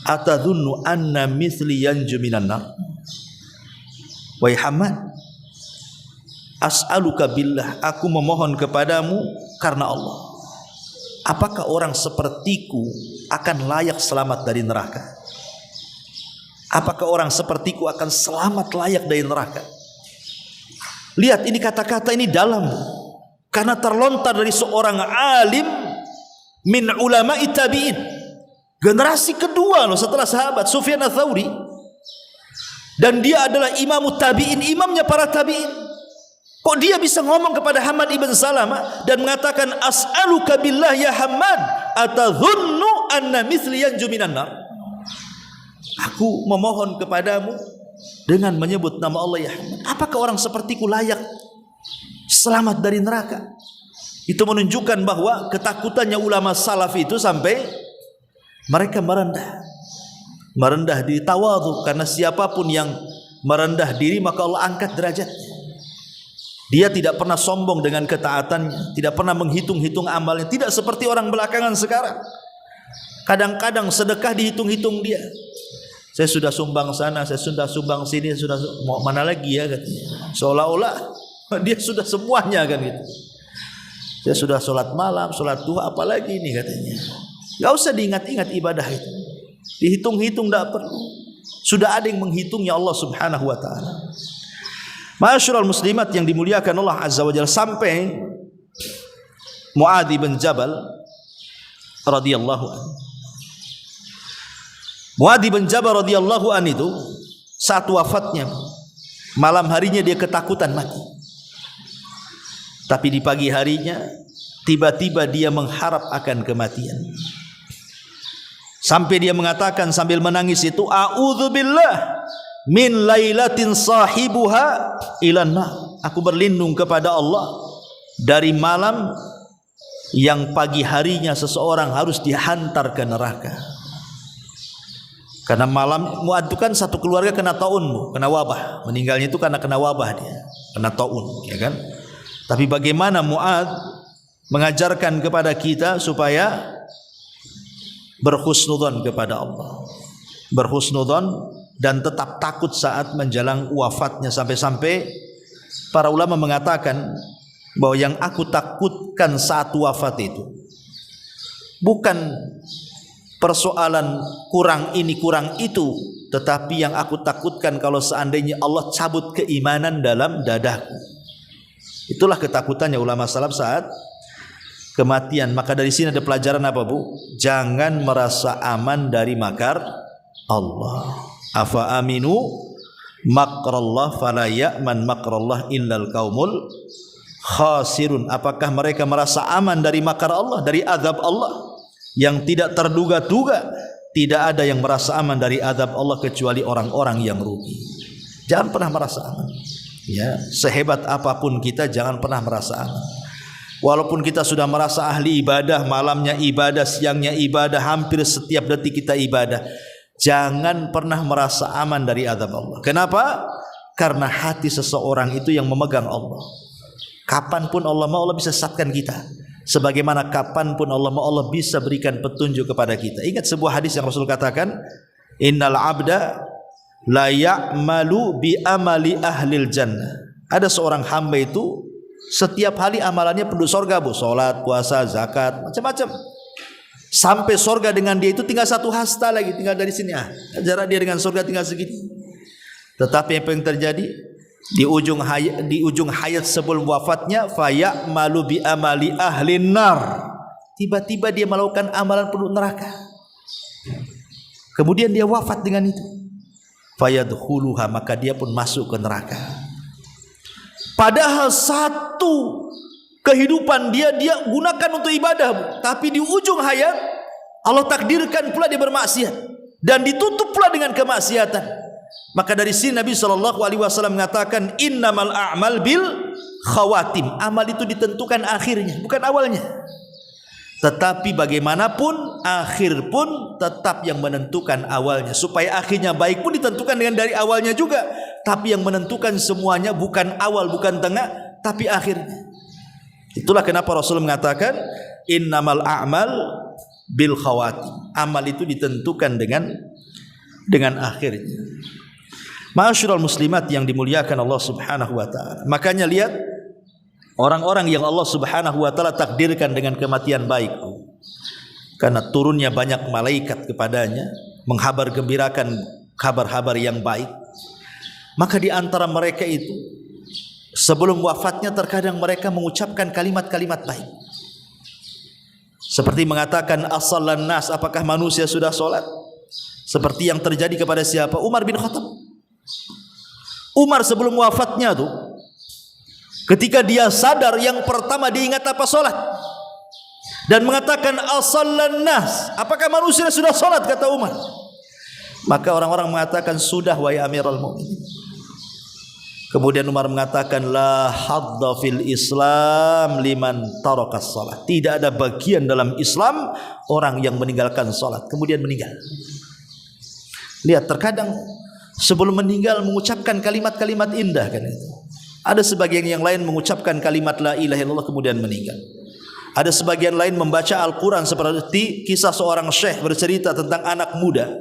atadhunnu anna mithli yanju minan nar? Wahai Hamad, as'aluka billah, aku memohon kepadamu karena Allah, apakah orang sepertiku akan layak selamat dari neraka? Apakah orang sepertiku akan selamat layak dari neraka? Lihat, ini kata-kata ini dalam, karena terlontar dari seorang alim min ulama'i tabi'in, generasi kedua loh setelah sahabat, Sufyan Ats-Tsauri, dan dia adalah imamu tabi'in, imamnya para tabi'in. Kok dia bisa ngomong kepada Hamad ibn Salamah dan mengatakan, as'aluka billah ya Hamad, atadhunnu anna mithli yanju minan nar? Aku memohon kepadamu dengan menyebut nama Allah ya Hamad, apakah orang sepertiku layak selamat dari neraka? Itu menunjukkan bahwa ketakutannya ulama salaf itu sampai mereka merendah diri, tawadhu, karena siapapun yang merendah diri maka Allah angkat derajatnya. Dia tidak pernah sombong dengan ketaatannya, tidak pernah menghitung-hitung amalnya, tidak seperti orang belakangan sekarang. Kadang-kadang sedekah dihitung-hitung dia. Saya sudah sumbang sana, saya sudah sumbang sini, sudah mau mana lagi ya katanya. Seolah-olah dia sudah semuanya kan gitu. Saya sudah sholat malam, sholat duha, apalagi ini katanya. Gak usah diingat-ingat ibadah itu, dihitung-hitung tidak perlu. Sudah ada yang menghitungnya, Allah Subhanahu wa ta'ala. Ma'asyiral muslimat yang dimuliakan Allah Azza wa Jalla, sampai Mu'adz bin Jabal radhiyallahu anhu. Mu'adz bin Jabal radhiyallahu anhu itu saat wafatnya, malam harinya dia ketakutan mati. Tapi di pagi harinya tiba-tiba dia mengharap akan kematian. Sampai dia mengatakan sambil menangis itu, a'udzubillah min lailatin sahibuha ilan nar. Aku berlindung kepada Allah dari malam yang pagi harinya seseorang harus dihantar ke neraka. Karena malam, Mu'adz itu kan satu keluarga kena taun, kena wabah. Meninggalnya itu karena kena wabah dia, kena taun, ya kan? Tapi bagaimana Mu'adz mengajarkan kepada kita supaya berhusnudzon kepada Allah, berhusnudzon dan tetap takut saat menjelang wafatnya. Sampai-sampai para ulama mengatakan bahwa yang aku takutkan saat wafat itu bukan persoalan kurang ini kurang itu, tetapi yang aku takutkan kalau seandainya Allah cabut keimanan dalam dadaku. Itulah ketakutannya ulama salaf saat kematian. Maka dari sini ada pelajaran apa, Bu? Jangan merasa aman dari makar Allah. Afa aminu makrallah fala ya'man makrallah illal qaumul khasirun. Apakah mereka merasa aman dari makar Allah, dari azab Allah yang tidak terduga-duga? Tidak ada yang merasa aman dari azab Allah kecuali orang-orang yang rugi. Jangan pernah merasa aman. Ya, sehebat apapun kita jangan pernah merasa aman. Walaupun kita sudah merasa ahli ibadah, malamnya ibadah, siangnya ibadah, hampir setiap detik kita ibadah, jangan pernah merasa aman dari azab Allah. Kenapa? Karena hati seseorang itu yang memegang Allah. Kapanpun Allah mau, Allah bisa sesatkan kita. Sebagaimana kapanpun Allah mau, Allah bisa berikan petunjuk kepada kita. Ingat sebuah hadis yang Rasul katakan, innal abda la ya'malu bi amali ahlil jannah. Ada seorang hamba itu setiap hari amalannya penduduk surga, Bu. Salat, puasa, zakat, macam-macam. Sampai surga dengan dia itu tinggal satu hasta lagi, tinggal dari sini. Jarak dia dengan surga tinggal segini. Tetapi apa yang terjadi? Di ujung hayat sebelum wafatnya, faya'malu bi amali ahlin nar. Tiba-tiba dia melakukan amalan penduduk neraka. Kemudian dia wafat dengan itu. Fayadkhuluha, maka dia pun masuk ke neraka. Padahal satu kehidupan dia gunakan untuk ibadah, Bu. Tapi di ujung hayat Allah takdirkan pula dia bermaksiat dan ditutup pula dengan kemaksiatan. Maka dari sini Nabi SAW mengatakan innamal a'mal bil khawatim. Amal itu ditentukan akhirnya, bukan awalnya. Tetapi bagaimanapun akhir pun tetap yang menentukan awalnya. Supaya akhirnya baik pun ditentukan dengan dari awalnya juga. Tapi yang menentukan semuanya bukan awal, bukan tengah, tapi akhirnya. Itulah kenapa Rasul mengatakan innamal a'mal bil khawatim. Amal itu ditentukan dengan akhirnya. Ma'asyiral muslimat yang dimuliakan Allah Subhanahu wa taala. Makanya lihat orang-orang yang Allah Subhanahu wa taala takdirkan dengan kematian baik, karena turunnya banyak malaikat kepadanya menghabar gembirakan kabar-kabar yang baik. Maka di antara mereka itu sebelum wafatnya terkadang mereka mengucapkan kalimat-kalimat baik. Seperti mengatakan as-sallan nas, apakah manusia sudah salat? Seperti yang terjadi kepada siapa? Umar bin Khattab. Umar sebelum wafatnya tuh, ketika dia sadar, yang pertama diingat apa? Salat. Dan mengatakan as-sallan nas, apakah manusia sudah salat? Kata Umar. Maka orang-orang mengatakan sudah wahai Amirul Mukminin. Kemudian Umar mengatakan la hadda fil Islam liman tarakas salat. Tidak ada bagian dalam Islam orang yang meninggalkan salat kemudian meninggal. Lihat, terkadang sebelum meninggal mengucapkan kalimat-kalimat indah kan itu. Ada sebagian yang lain mengucapkan kalimat la ilaha illallah kemudian meninggal. Ada sebagian lain membaca Al-Quran seperti kisah seorang syekh bercerita tentang anak muda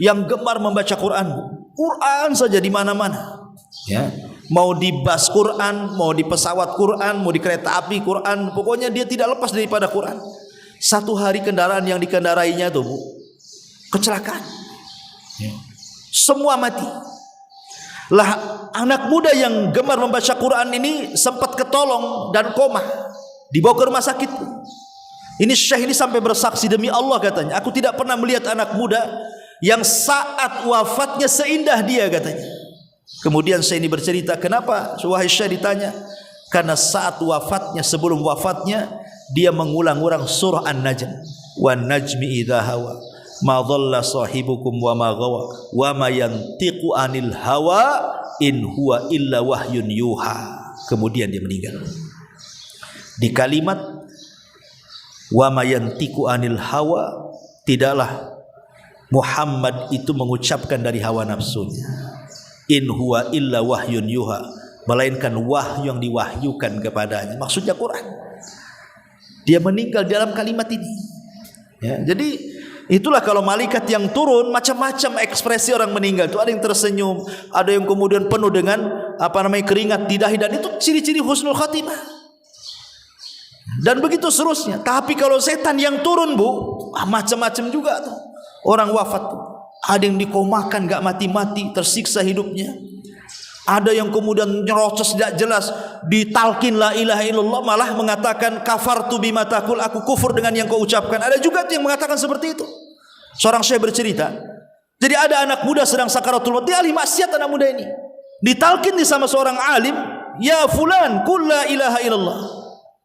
yang gemar membaca Quran. Quran saja di mana-mana. Ya, mau di bus Quran, mau di pesawat Quran, mau di kereta api Quran, pokoknya dia tidak lepas daripada Quran. Satu hari kendaraan yang dikendarainya itu kecelakaan. Ya. Semua mati. Lah anak muda yang gemar membaca Quran ini sempat ketolong dan koma, dibawa ke rumah sakit. Ini syekh ini sampai bersaksi demi Allah katanya, aku tidak pernah melihat anak muda yang saat wafatnya seindah dia katanya. Kemudian saya ini bercerita, kenapa wahai syekh ditanya? Karena saat wafatnya, sebelum wafatnya dia mengulang-ulang surah An-Najm. Wan najmi idza hawa ma dhalla sahibukum wa ma ghawa wa ma yantiqu anil hawa in huwa illa wahyun yuha. Kemudian dia meninggal. Di kalimat wa ma yantiqu anil hawa, tidaklah Muhammad itu mengucapkan dari hawa nafsunya. In huwa illa wahyun yuha, melainkan wahyu yang diwahyukan kepadanya. Maksudnya Quran. Dia meninggal dalam kalimat ini. Ya, jadi itulah kalau malaikat yang turun, macam-macam ekspresi orang meninggal. Itu ada yang tersenyum, ada yang kemudian penuh dengan keringat di dahi, dan itu ciri-ciri husnul khatimah. Dan begitu seterusnya. Tapi kalau setan yang turun, macam-macam juga tuh. Orang wafat tuh. Ada yang dikomakan gak mati-mati, tersiksa hidupnya. Ada yang kemudian nyerocos tidak jelas, ditalkin la ilaha illallah, malah mengatakan kafartu bima taqul, aku kufur dengan yang kau ucapkan. Ada juga yang mengatakan seperti itu. Seorang syekh bercerita, jadi ada anak muda sedang sakaratul maut, dia ahli maksiat anak muda ini. Ditalkin sama seorang alim, ya fulan qul la ilaha illallah.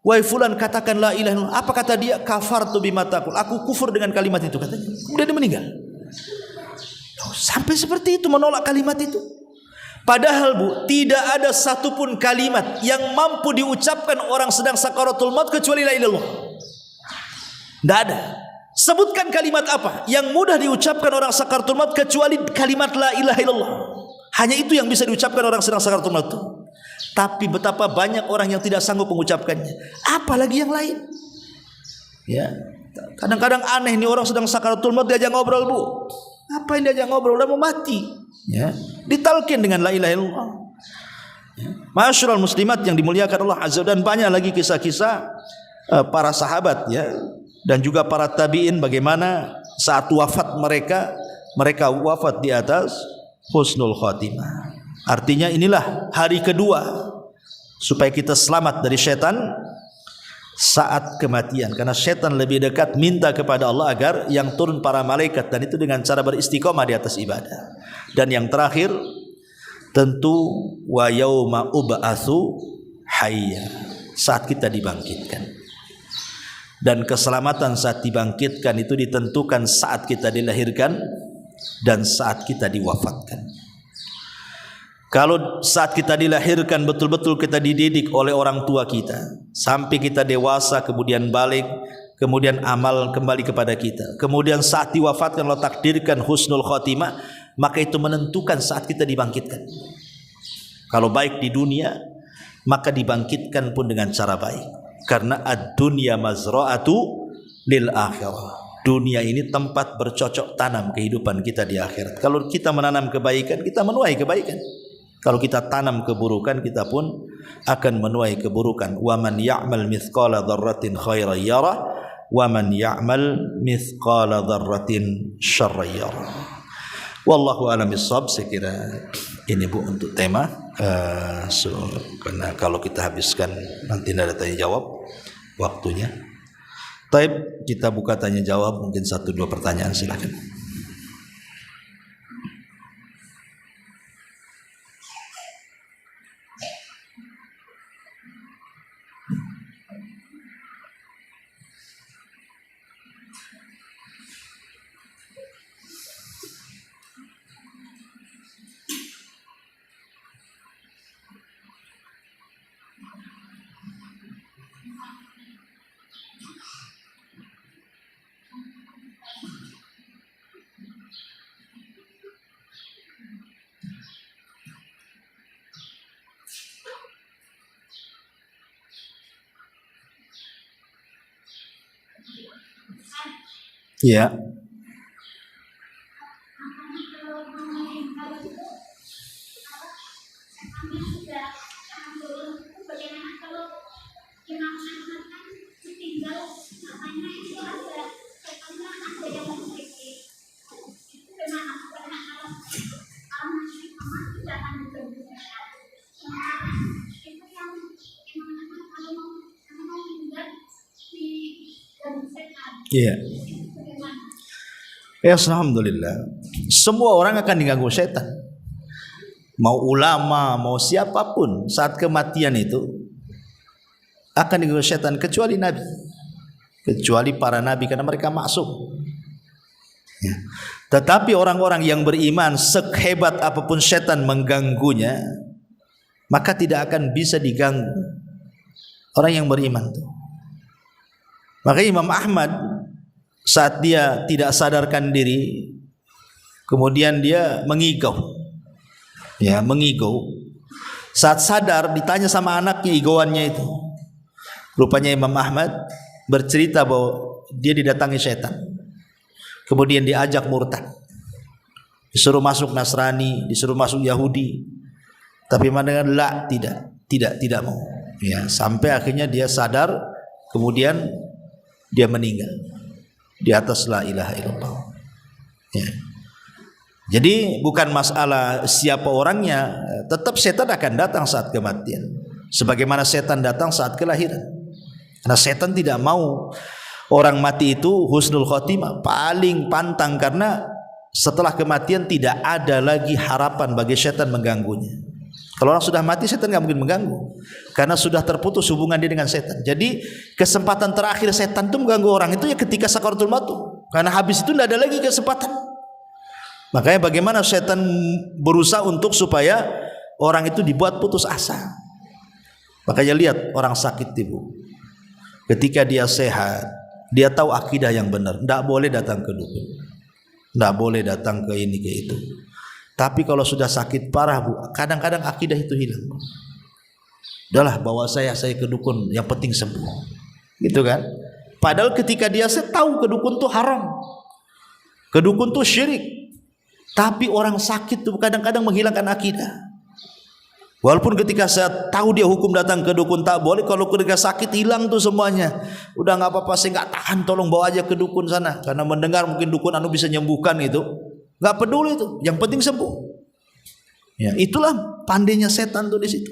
Wahai fulan, katakan la ilaha illallah. Apa kata dia? Kafartu bima taqul, aku kufur dengan kalimat itu katanya. Kemudian dia meninggal. Sampai seperti itu menolak kalimat itu. Padahal tidak ada satupun kalimat yang mampu diucapkan orang sedang sakaratul maut kecuali la ilaha illallah. Tidak ada. Sebutkan kalimat apa yang mudah diucapkan orang sakaratul maut kecuali kalimat la ilaha illallah. Hanya itu yang bisa diucapkan orang sedang sakaratul maut. Tapi betapa banyak orang yang tidak sanggup mengucapkannya, apalagi yang lain. Ya, kadang-kadang aneh nih, orang sedang sakaratul maut diajak ngobrol, apa yang diajak ngobrol, udah mau mati. Ya, ditalkin dengan la ilaha illallah. Ya. Ma'asyiral muslimat yang dimuliakan Allah azza, dan banyak lagi kisah-kisah para sahabat ya, dan juga para tabi'in, bagaimana saat wafat mereka wafat di atas husnul khatimah. Artinya inilah hari kedua supaya kita selamat dari setan saat kematian, karena setan lebih dekat minta kepada Allah agar yang turun para malaikat, dan itu dengan cara beristiqomah di atas ibadah. Dan yang terakhir tentu wa yauma ub'atsu hayya, saat kita dibangkitkan. Dan keselamatan saat dibangkitkan itu ditentukan saat kita dilahirkan dan saat kita diwafatkan. Kalau saat kita dilahirkan betul-betul kita dididik oleh orang tua kita sampai kita dewasa, kemudian balik, kemudian amal kembali kepada kita, kemudian saat diwafatkan Allah takdirkan husnul khotimah, maka itu menentukan saat kita dibangkitkan. Kalau baik di dunia, maka dibangkitkan pun dengan cara baik, karena ad-dunya mazra'atu lil akhirah. Dunia ini tempat bercocok tanam kehidupan kita di akhirat. Kalau kita menanam kebaikan, kita menuai kebaikan. Kalau kita tanam keburukan, kita pun akan menuai keburukan. Wa man ya'mal mithqala dzarratin khairan yarah wa man ya'mal mithqala dzarratin syarran yarah. Wallahu a'lam bissawab. Saya kira ini Bu untuk tema. Karena kalau kita habiskan nanti ada tanya jawab waktunya. Taib, kita buka tanya jawab, mungkin 1-2 pertanyaan, silakan. Ya. Iya. Ya, alhamdulillah. Semua orang akan diganggu setan. Mau ulama, mau siapapun, saat kematian itu akan diganggu setan, kecuali nabi. Kecuali para nabi, karena mereka maksum. Ya. Tetapi orang-orang yang beriman, sehebat apapun setan mengganggunya, maka tidak akan bisa diganggu orang yang beriman itu. Maka Imam Ahmad saat dia tidak sadarkan diri, kemudian dia mengigau. Ya, mengigau. Saat sadar ditanya sama anaknya igauannya itu. Rupanya Imam Ahmad bercerita bahwa dia didatangi setan. Kemudian diajak murtad. Disuruh masuk Nasrani, disuruh masuk Yahudi. Tapi mendengar la, tidak mau. Ya, sampai akhirnya dia sadar, kemudian dia meninggal di atas la ilaha illallah. Ya. Jadi bukan masalah siapa orangnya, tetap setan akan datang saat kematian. Sebagaimana setan datang saat kelahiran. Karena setan tidak mau orang mati itu husnul khotimah, paling pantang, karena setelah kematian tidak ada lagi harapan bagi setan mengganggunya. Kalau orang sudah mati, setan nggak mungkin mengganggu, karena sudah terputus hubungan dia dengan setan. Jadi kesempatan terakhir setan itu mengganggu orang itu ya ketika sakaratul maut, karena habis itu tidak ada lagi kesempatan. Makanya bagaimana setan berusaha untuk supaya orang itu dibuat putus asa. Makanya lihat orang sakit ibu, ketika dia sehat, dia tahu akidah yang benar, tidak boleh datang ke dukun, tidak boleh datang ke ini ke itu. Tapi kalau sudah sakit parah bu, kadang-kadang akidah itu hilang. Udahlah, bawa saya ke dukun, yang penting sembuh, gitu kan? Padahal ketika dia tahu ke dukun itu haram, ke dukun itu syirik. Tapi orang sakit itu kadang-kadang menghilangkan akidah. Walaupun ketika saya tahu dia hukum datang ke dukun tak boleh, kalau ketika sakit hilang tuh semuanya. Udah nggak apa-apa, saya nggak tahan, tolong bawa aja ke dukun sana, karena mendengar mungkin dukun anu bisa menyembuhkan itu. Nggak peduli itu, yang penting sembuh. Ya, itulah pandainya setan tuh di situ.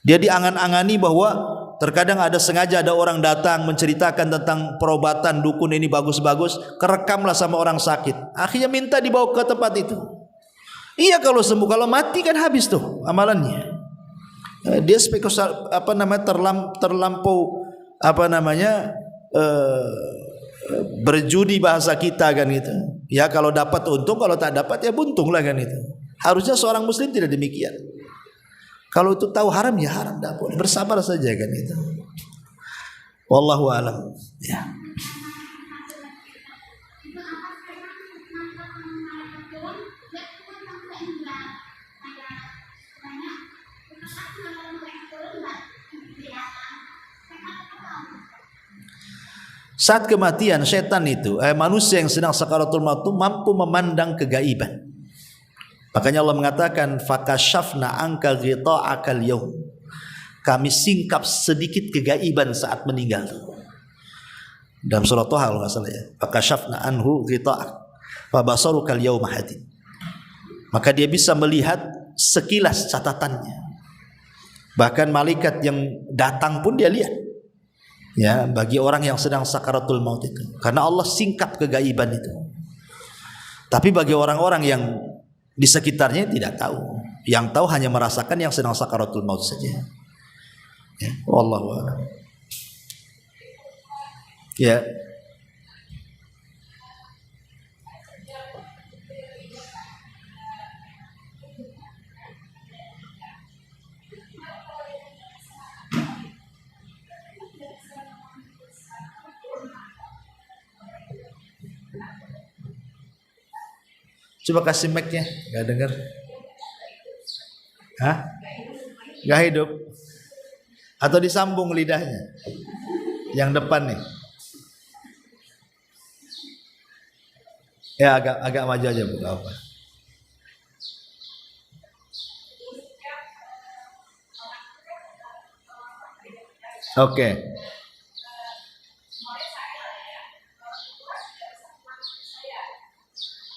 Dia diangan-angani bahwa terkadang sengaja ada orang datang menceritakan tentang perobatan dukun ini bagus-bagus, kerekamlah sama orang sakit. Akhirnya minta dibawa ke tempat itu. Iya kalau sembuh, kalau mati kan habis tuh amalannya. Dia terlampau berjudi bahasa kita kan gitu. Ya kalau dapat untung, kalau tak dapat ya buntung lah kan itu. Harusnya seorang muslim tidak demikian. Kalau itu tahu haram ya haram, tidak boleh, bersabar saja kan itu. Wallahu a'lam. Ya. Saat kematian setan itu, manusia yang sedang sakaratul maut itu mampu memandang kegaiban. Makanya Allah mengatakan fakashafna anka ghita'akal yaum. Kami singkap sedikit kegaiban saat meninggal. Dalam surah Thaha kalau enggak salah ya. Fakashafna anhu ghita'ak fa basarukal yauma hadid. Maka dia bisa melihat sekilas catatannya. Bahkan malaikat yang datang pun dia lihat. Ya, bagi orang yang sedang sakaratul maut itu, karena Allah singkap kegaiban itu. Tapi bagi orang-orang yang di sekitarnya tidak tahu. Yang tahu hanya merasakan yang sedang sakaratul maut saja. Ya, wallahu a'lam. Ya. Coba kasih mic-nya, nggak dengar. Hah? Nggak hidup? Atau disambung lidahnya? Yang depan nih. Ya agak maju aja Bu, apa? Oke.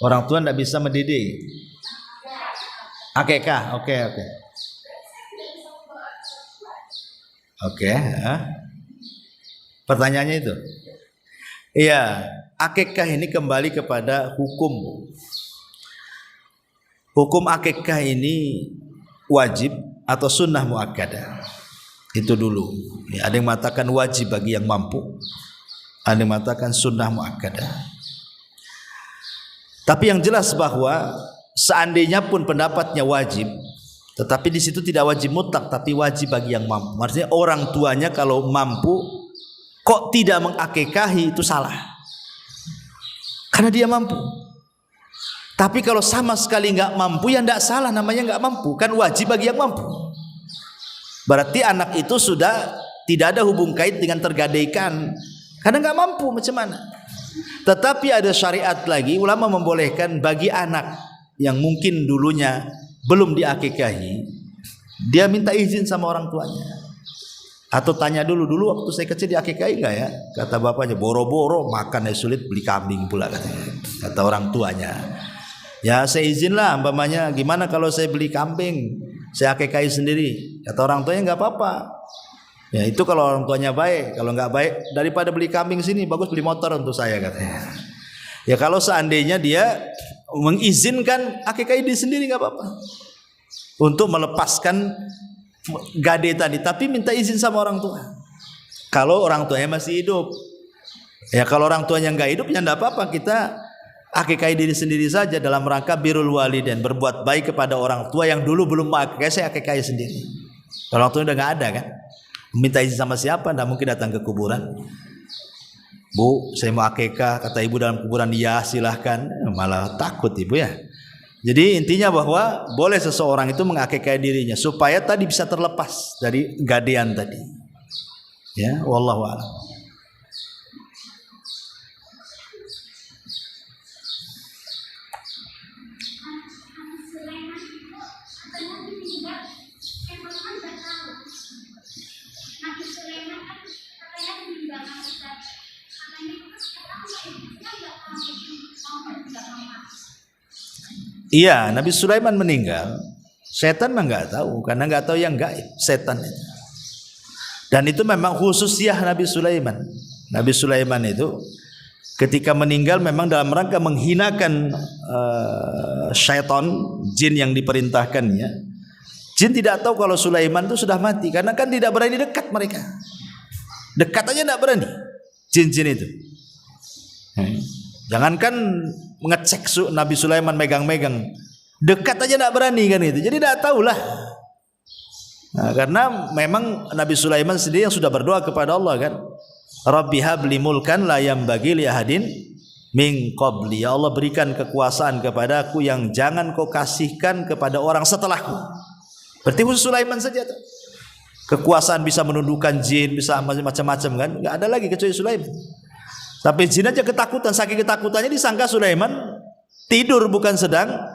Orang tua tidak bisa mendidik. Akikah, oke. Oke. Pertanyaannya itu. Iya, akikah ini kembali kepada hukum. Hukum akikah ini wajib atau sunnah muakkadah. Itu dulu. Ya, ada yang mengatakan wajib bagi yang mampu. Ada yang mengatakan sunnah muakkadah. Tapi yang jelas bahwa seandainya pun pendapatnya wajib, tetapi di situ tidak wajib mutlak, tapi wajib bagi yang mampu. Maksudnya orang tuanya kalau mampu kok tidak mengakikahi itu salah, karena dia mampu. Tapi kalau sama sekali nggak mampu, ya nggak salah, namanya nggak mampu, kan wajib bagi yang mampu. Berarti anak itu sudah tidak ada hubung kait dengan tergadaikan, karena nggak mampu, macam mana? Tetapi ada syariat lagi, ulama membolehkan bagi anak yang mungkin dulunya belum diakikahi, dia minta izin sama orang tuanya, atau tanya dulu waktu saya kecil diakikahi enggak ya? Kata bapaknya, boro-boro makan sulit, beli kambing pula katanya. Kata orang tuanya, ya saya izin lah, umpamanya gimana kalau saya beli kambing, saya akikahi sendiri. Kata orang tuanya, enggak apa-apa. Ya itu kalau orang tuanya baik. Kalau nggak baik, daripada beli kambing sini, bagus beli motor untuk saya katanya. Ya kalau seandainya dia mengizinkan akikah dia sendiri nggak apa-apa, untuk melepaskan gade tadi, tapi minta izin sama orang tua. Kalau orang tuanya masih hidup. Ya kalau orang tuanya nggak hidup, ya nggak apa-apa, kita akikah diri sendiri saja dalam rangka birrul walidain, berbuat baik kepada orang tua yang dulu belum akikah, saya akikah sendiri. Kalau orang tua udah nggak ada kan, minta izin sama siapa? Tidak mungkin datang ke kuburan. Bu, saya mau akikah, kata ibu dalam kuburan, ya silahkan. Malah takut ibu ya. Jadi intinya bahwa boleh seseorang itu mengakikah dirinya supaya tadi bisa terlepas dari gadean tadi. Ya, wallahu a'lam. Iya, Nabi Sulaiman meninggal, setan mah nggak tahu, karena nggak tahu yang gaib, setan itu. Dan itu memang khususiyah Nabi Sulaiman. Nabi Sulaiman itu ketika meninggal memang dalam rangka menghinakan syaitan, jin yang diperintahkannya. Jin tidak tahu kalau Sulaiman itu sudah mati, karena kan tidak berani dekat mereka. Dekat aja tidak berani jin-jin itu. Jangankan mengecek Nabi Sulaiman megang-megang, Dekat aja tidak berani kan itu. Jadi tidak tahulah. Nah, karena memang Nabi Sulaiman sendiri yang sudah berdoa kepada Allah kan. Rabbi habli mulkan la yambagi li ahadin min qabli. Ya Allah, berikan kekuasaan kepadaku yang jangan kau kasihkan kepada orang setelahku. Berarti khusus Sulaiman saja tuh. Kekuasaan bisa menundukkan jin, bisa macam-macam kan. Enggak ada lagi kecuali Sulaiman. Tapi jin aja ketakutan, saking ketakutannya disangka Sulaiman tidur bukan sedang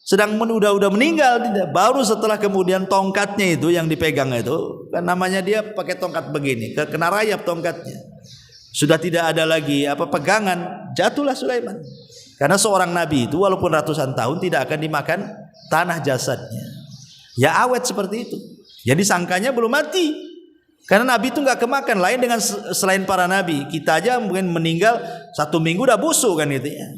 udah meninggal. Baru setelah kemudian tongkatnya itu yang dipegang itu kan, namanya dia pakai tongkat begini, kena rayap tongkatnya, sudah tidak ada lagi pegangan, jatuhlah Sulaiman. Karena seorang nabi itu walaupun ratusan tahun tidak akan dimakan tanah jasadnya, ya awet seperti itu. Jadi sangkanya belum mati, karena nabi itu nggak kemakan. Lain dengan selain para nabi, kita aja mungkin meninggal 1 minggu udah busuk kan itu ya.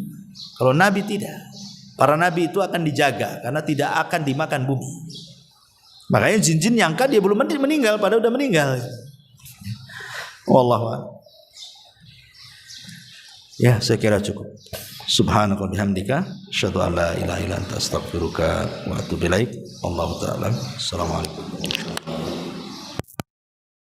Kalau nabi tidak. Para nabi itu akan dijaga karena tidak akan dimakan bumi. Makanya jin-jin nyangka dia belum meninggal padahal udah meninggal. Wallahu a'lam. Ya, saya kira cukup. Subhanaka bihamdika asyhadu an la ilaha illa anta astaghfiruka wa atubu ilaik. Wallahu ta'ala. Assalamualaikum.